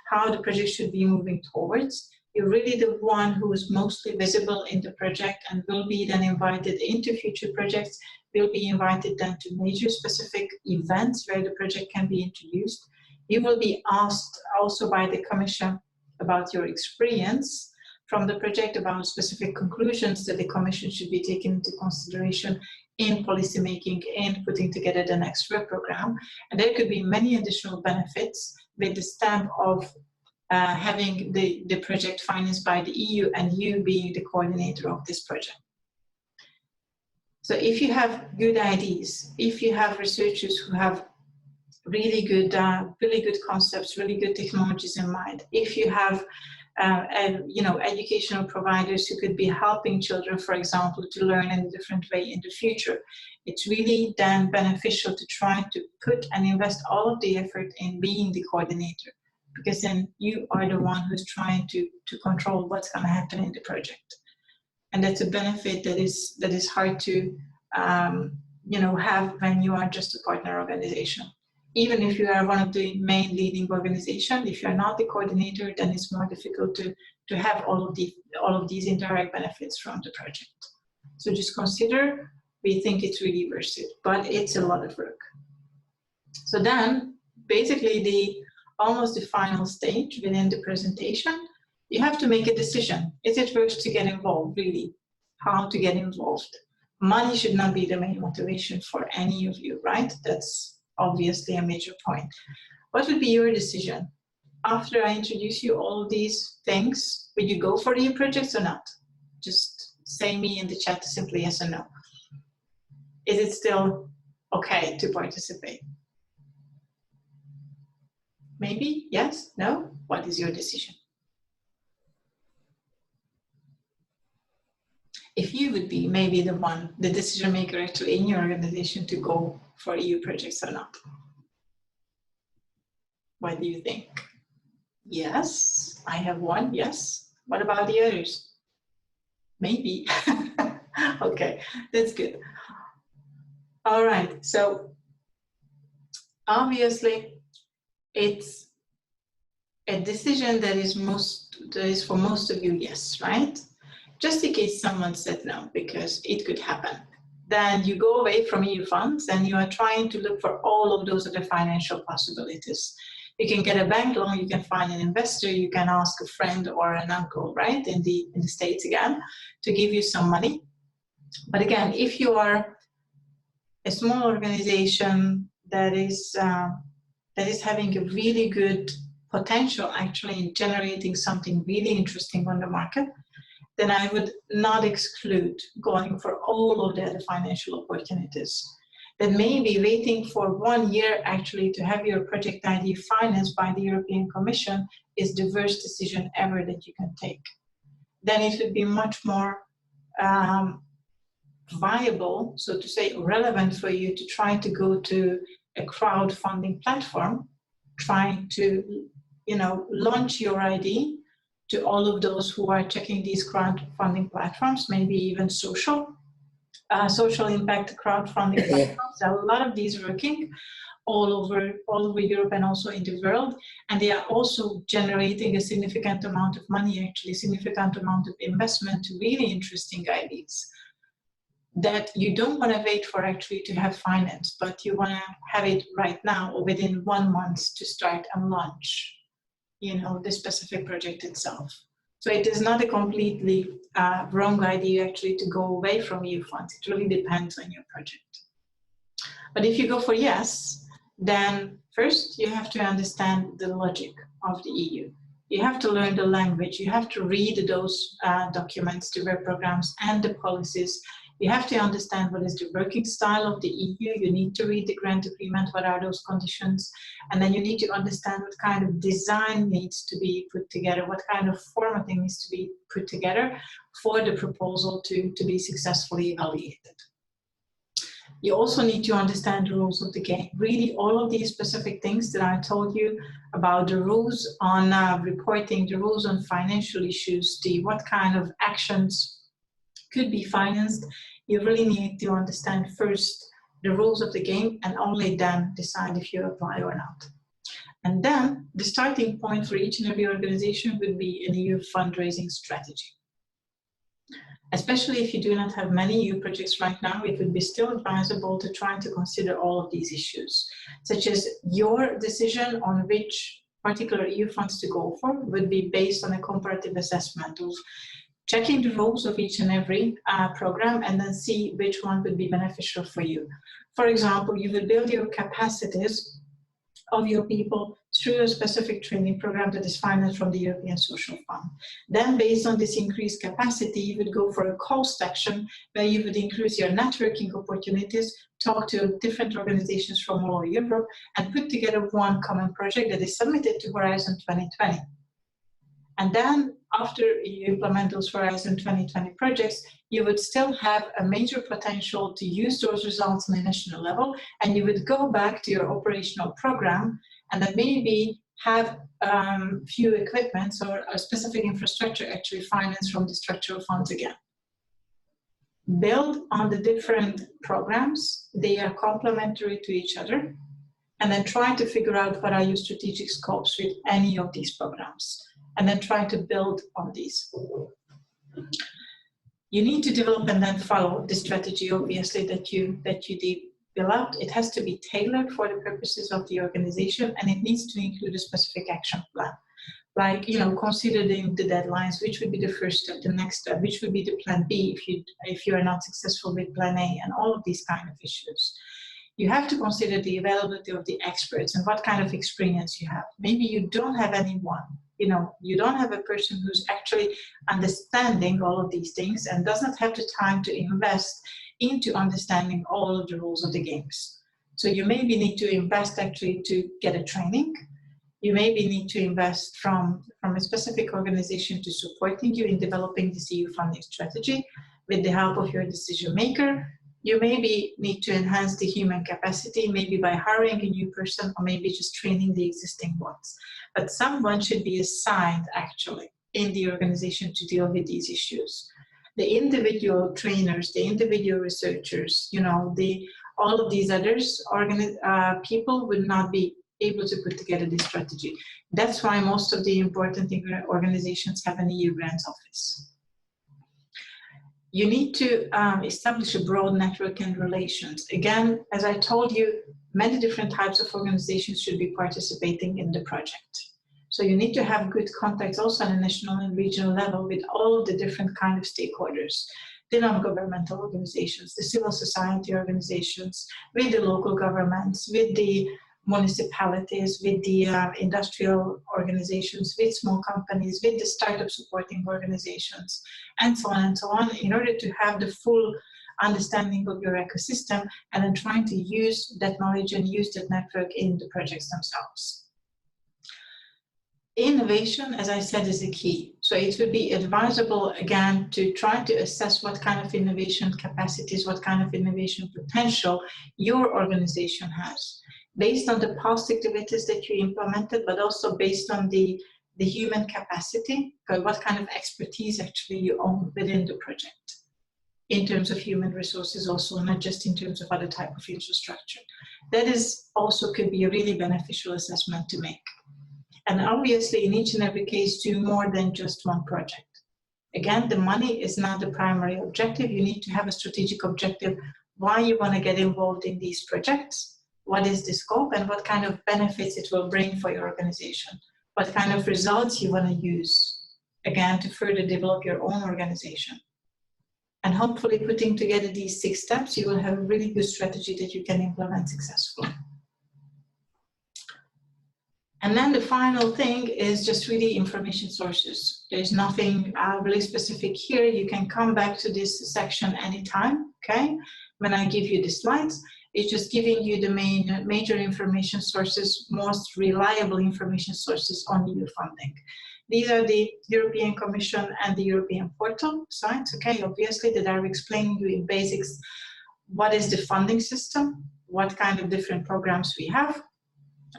how the project should be moving towards. You're really the one who is mostly visible in the project and will be then invited into future projects, will be invited then to major specific events where the project can be introduced. You will be asked also by the Commission about your experience from the project, about specific conclusions that the Commission should be taken into consideration in policy making and putting together the next work program. And there could be many additional benefits with the stamp of having the project financed by the EU and you being the coordinator of this project. So if you have good ideas, if you have researchers who have really good concepts, really good technologies in mind, if you have educational providers who could be helping children, for example, to learn in a different way in the future, it's really then beneficial to try to put and invest all of the effort in being the coordinator, because then you are the one who's trying to control what's going to happen in the project. And that's a benefit that is hard to have when you are just a partner organization. Even if you are one of the main leading organizations, if you're not the coordinator, then it's more difficult to have all of these indirect benefits from the project. So just consider, we think it's really worth it, but it's a lot of work. So then, basically almost the final stage within the presentation, you have to make a decision. Is it worth to get involved, really? How to get involved? Money should not be the main motivation for any of you, right? That's obviously a major point. What would be your decision? After I introduce you all of these things, will you go for EU projects or not? Just say me in the chat simply yes or no. Is it still okay to participate? Maybe, yes, no? What is your decision? If you would be maybe the decision maker actually in your organization to go for EU projects or not. What do you think? Yes, I have one, yes. What about the others? Maybe. Okay, that's good. All right, so obviously it's a decision that is for most of you, yes, right? Just in case someone said no, because it could happen. Then you go away from EU funds and you are trying to look for all of those other financial possibilities. You can get a bank loan, you can find an investor, you can ask a friend or an uncle, right, in the States again, to give you some money. But again, if you are a small organization that is having a really good potential actually in generating something really interesting on the market, then I would not exclude going for all of the other financial opportunities. Then maybe waiting for 1 year actually to have your project ID financed by the European Commission is the worst decision ever that you can take. Then it would be much more viable, so to say, relevant for you to try to go to a crowdfunding platform, trying to, you know, launch your ID to all of those who are checking these crowdfunding platforms, maybe even social impact crowdfunding platforms. There are a lot of these working all over Europe and also in the world, and they are also generating a significant amount of money, actually significant amount of investment to really interesting ideas that you don't want to wait for actually to have finance, but you want to have it right now or within 1 month to start and launch, you know, the specific project itself. So it is not a completely wrong idea actually to go away from EU funds. It really depends on your project. But if you go for yes, then first you have to understand the logic of the EU. You have to learn the language. You have to read those documents, the work programs and the policies. You have to understand what is the working style of the EU. You need to read the grant agreement, what are those conditions, and then you need to understand what kind of design needs to be put together, what kind of formatting needs to be put together for the proposal to be successfully evaluated. You also need to understand the rules of the game. Really, all of these specific things that I told you about, the rules on reporting, the rules on financial issues, what kind of actions could be financed, you really need to understand first the rules of the game and only then decide if you apply or not. And then the starting point for each and every organization would be an EU fundraising strategy. Especially if you do not have many EU projects right now, it would be still advisable to try to consider all of these issues, such as your decision on which particular EU funds to go for would be based on a comparative assessment of checking the rules of each and every program and then see which one would be beneficial for you. For example, you will build your capacities of your people through a specific training program that is financed from the European Social Fund. Then based on this increased capacity, you would go for a call section where you would increase your networking opportunities, talk to different organizations from all over Europe, and put together one common project that is submitted to Horizon 2020. And then after you implement those Horizon 2020 projects, you would still have a major potential to use those results on a national level, and you would go back to your operational program and then maybe have few equipments or a specific infrastructure actually financed from the structural funds again. Build on the different programs, they are complementary to each other, and then try to figure out what are your strategic scopes with any of these programs, and then try to build on these. You need to develop and then follow the strategy, obviously, that you developed. It has to be tailored for the purposes of the organization, and it needs to include a specific action plan. Like, you know, considering the deadlines, which would be the first step, the next step, which would be the plan B if you are not successful with plan A, and all of these kind of issues. You have to consider the availability of the experts and what kind of experience you have. Maybe you don't have anyone, you know, you don't have a person who's actually understanding all of these things and does not have the time to invest into understanding all of the rules of the games. So you maybe need to invest actually to get a training. You maybe need to invest from a specific organization to supporting you in developing this EU funding strategy with the help of your decision maker. You maybe need to enhance the human capacity, maybe by hiring a new person or maybe just training the existing ones. But someone should be assigned actually in the organization to deal with these issues. The individual trainers, the individual researchers, you know, all of these others, people would not be able to put together this strategy. That's why most of the important organizations have an EU grants office. You need to establish a broad network and relations. Again, as I told you, many different types of organizations should be participating in the project. So you need to have good contacts also on a national and regional level with all of the different kind of stakeholders, the non-governmental organizations, the civil society organizations, with the local governments, with the municipalities, with the industrial organizations, with small companies, with the startup supporting organizations, and so on, in order to have the full understanding of your ecosystem, and then trying to use that knowledge and use that network in the projects themselves. Innovation, as I said, is the key. So it would be advisable, again, to try to assess what kind of innovation capacities, what kind of innovation potential your organization has, based on the past activities that you implemented, but also based on the human capacity, what kind of expertise actually you own within the project, in terms of human resources also, not just in terms of other type of infrastructure. That is also could be a really beneficial assessment to make. And obviously, in each and every case, do more than just one project. Again, the money is not the primary objective. You need to have a strategic objective, why you want to get involved in these projects, what is the scope, and what kind of benefits it will bring for your organization, what kind of results you want to use, again, to further develop your own organization. And hopefully, putting together these 6 steps, you will have a really good strategy that you can implement successfully. And then the final thing is just really information sources. There's nothing really specific here. You can come back to this section anytime, okay? When I give you the slides, it's just giving you the major information sources, most reliable information sources on EU funding. These are the European Commission and the European portal sites, okay? Obviously, that are explaining you in basics what is the funding system, what kind of different programs we have.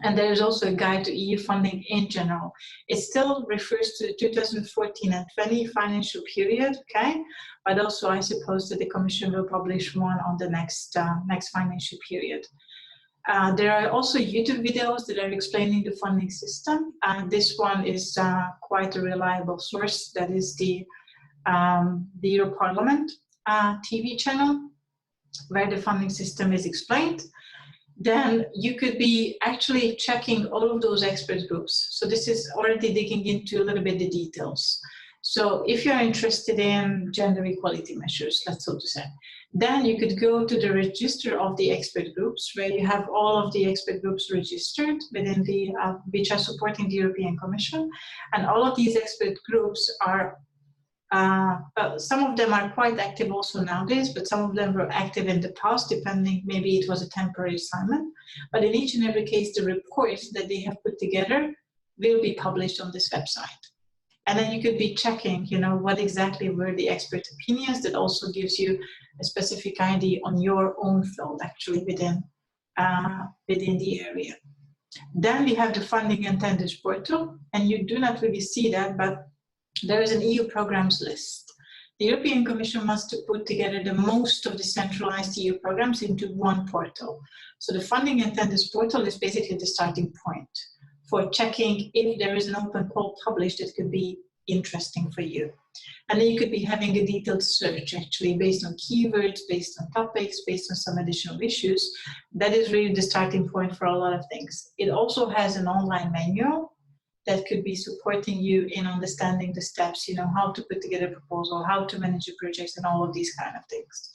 And there is also a guide to EU funding in general. It still refers to the 2014 and 20 financial period, okay? But also I suppose that the Commission will publish one on the next financial period. There are also YouTube videos that are explaining the funding system. This one is quite a reliable source. That is the Europarlament TV channel, where the funding system is explained. Then you could be actually checking all of those expert groups. So this is already digging into a little bit the details. So if you're interested in gender equality measures, let's so to say, then you could go to the register of the expert groups, where you have all of the expert groups registered within the, which are supporting the European Commission. And all of these expert groups are some of them are quite active also nowadays, but some of them were active in the past, depending, maybe it was a temporary assignment. But in each and every case, the reports that they have put together will be published on this website. And then you could be checking, you know, what exactly were the expert opinions. That also gives you a specific idea on your own field, actually, within the area. Then we have the funding and tenders portal, and you do not really see that, but there is an EU programs list. The European Commission wants to put together the most of the centralized EU programs into one portal. So the funding and tenders portal is basically the starting point for checking if there is an open call published that could be interesting for you. And then you could be having a detailed search, actually, based on keywords, based on topics, based on some additional issues. That is really the starting point for a lot of things. It also has an online manual that could be supporting you in understanding the steps, you know, how to put together a proposal, how to manage your projects, and all of these kind of things.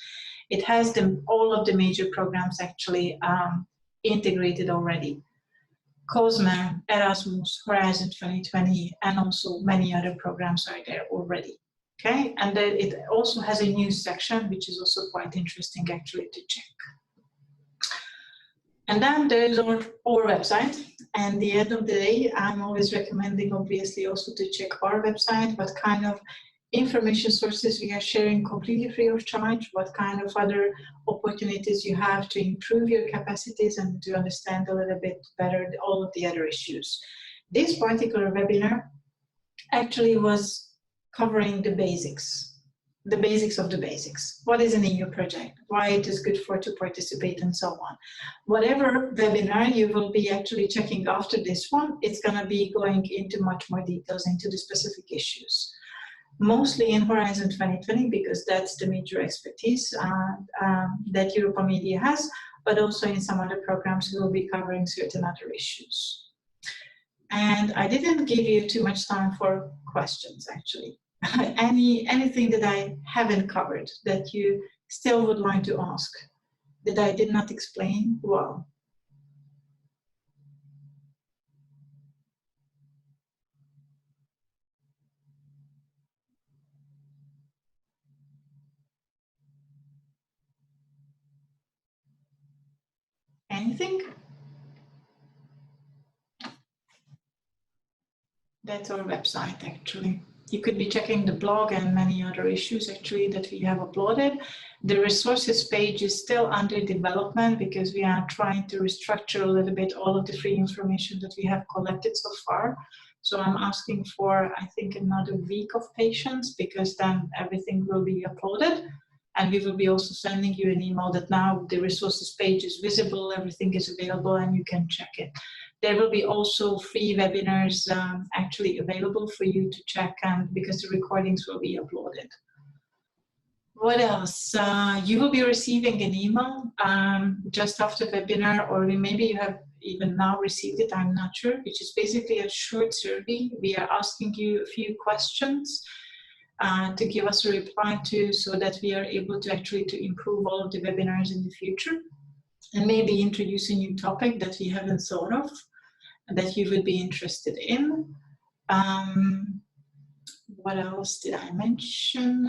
It has all of the major programs actually integrated already. COSME, Erasmus, Horizon 2020, and also many other programs are there already. Okay, and then it also has a news section, which is also quite interesting actually to check. And then there is our website. And at the end of the day, I'm always recommending, obviously, also to check our website, what kind of information sources we are sharing completely free of charge, what kind of other opportunities you have to improve your capacities and to understand a little bit better all of the other issues. This particular webinar actually was covering the basics of the basics. What is an EU project? Why it is good to participate, and so on. Whatever webinar you will be actually checking after this one, it's going to be going into much more details into the specific issues. Mostly in Horizon 2020, because that's the major expertise that Europamedia has, but also in some other programs we will be covering certain other issues. And I didn't give you too much time for questions, actually. Anything that I haven't covered that you still would like to ask, that I did not explain well? Anything? That's our website, actually. You could be checking the blog and many other issues actually that we have uploaded. The resources page is still under development because we are trying to restructure a little bit all of the free information that we have collected so far. So I'm asking for, I think, another week of patience, because then everything will be uploaded. And we will be also sending you an email that now the resources page is visible, everything is available, and you can check it. There will be also free webinars actually available for you to check, and because the recordings will be uploaded. What else? You will be receiving an email just after the webinar, or maybe you have even now received it, I'm not sure, which is basically a short survey. We are asking you a few questions to give us a reply to, so that we are able to actually to improve all of the webinars in the future, and maybe introduce a new topic that we haven't thought of that you would be interested in. What else did I mention?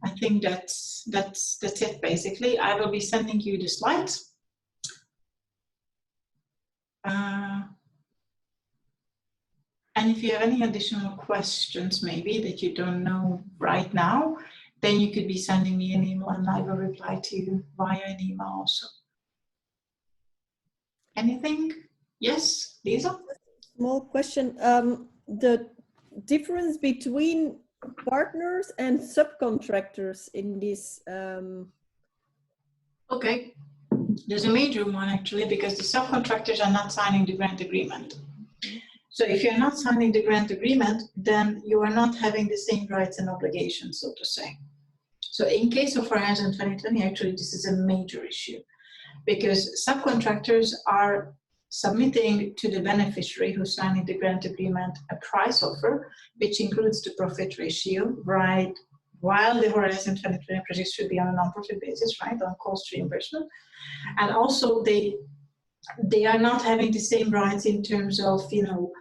I think that's it basically. I will be sending you the slides. And if you have any additional questions maybe that you don't know right now, then you could be sending me an email and I will reply to you via an email also. Anything? Yes, Lisa? Small question. The difference between partners and subcontractors in this. Okay, there's a major one actually, because the subcontractors are not signing the grant agreement. So if you're not signing the grant agreement, then you are not having the same rights and obligations, so to say. So in case of Horizon 2020, actually this is a major issue, because subcontractors are submitting to the beneficiary who's signing the grant agreement a price offer, which includes the profit ratio, right? While the Horizon 2020 project should be on a non-profit basis, right, on cost reimbursement. And also they are not having the same rights in terms of, you know,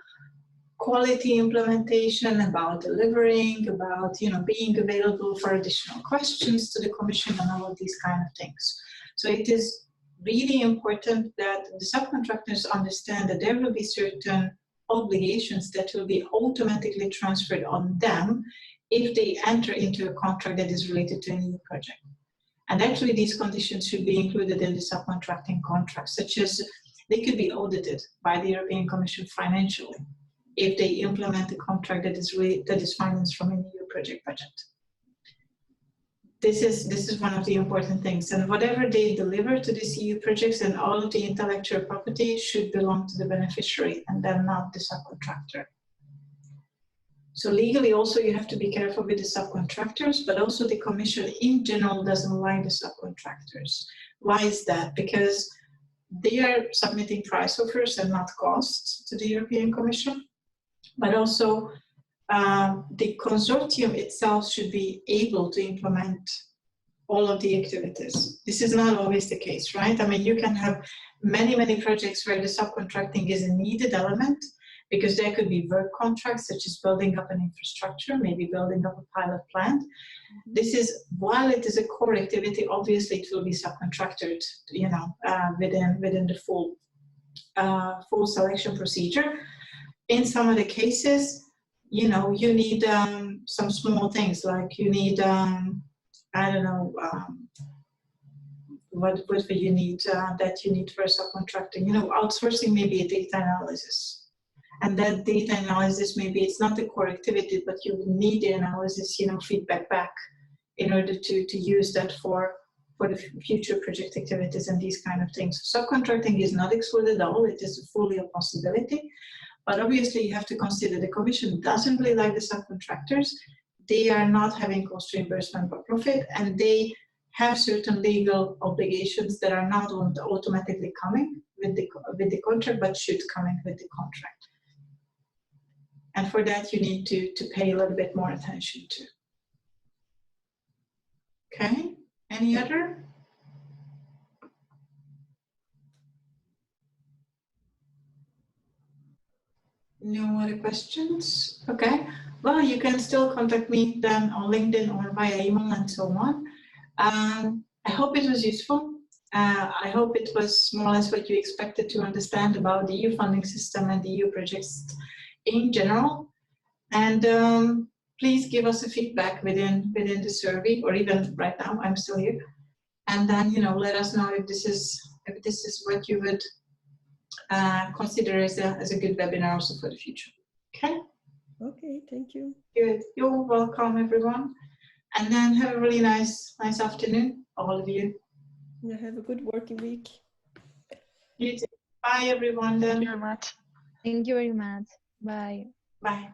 quality implementation, about delivering, about, you know, being available for additional questions to the Commission and all of these kind of things. So it is really important that the subcontractors understand that there will be certain obligations that will be automatically transferred on them if they enter into a contract that is related to a new project. And actually these conditions should be included in the subcontracting contract, such as they could be audited by the European Commission financially if they implement a contract that is financed from an EU project budget. This is one of the important things, and whatever they deliver to these EU projects and all of the intellectual property should belong to the beneficiary and then not the subcontractor. So legally also you have to be careful with the subcontractors, but also the Commission in general doesn't like the subcontractors. Why is that? Because they are submitting price offers and not costs to the European Commission, but also the consortium itself should be able to implement all of the activities. This is not always the case, right? I mean, you can have many, many projects where the subcontracting is a needed element, because there could be work contracts such as building up an infrastructure, maybe building up a pilot plant. This is, while it is a core activity, obviously it will be subcontracted, you know, within the full selection procedure. In some of the cases, you know, you need some small things, like you need, I don't know, what will you need that you need for subcontracting? You know, outsourcing maybe a data analysis. And that data analysis, maybe it's not the core activity, but you need the analysis, you know, feedback back in order to use that for the future project activities and these kind of things. Subcontracting is not excluded at all, it is fully a possibility. But obviously you have to consider the Commission doesn't really like the subcontractors. They are not having cost reimbursement or profit, and they have certain legal obligations that are not automatically coming with the contract, but should come in with the contract. And for that, you need to pay a little bit more attention to. Okay, any other? No other questions? Okay, well, you can still contact me then on LinkedIn or via email and so on. I hope it was useful. I hope it was more or less what you expected to understand about the EU funding system and the EU projects in general. And please give us a feedback within the survey, or even right now, I'm still here. And then, let us know if this is what you would consider as a good webinar also for the future. Okay. Okay, thank you. Good. You're welcome, everyone. And then have a really nice afternoon, all of you. Yeah, have a good working week. You too. Bye, everyone. Then. Thank you very much. Thank you very much. Bye. Bye.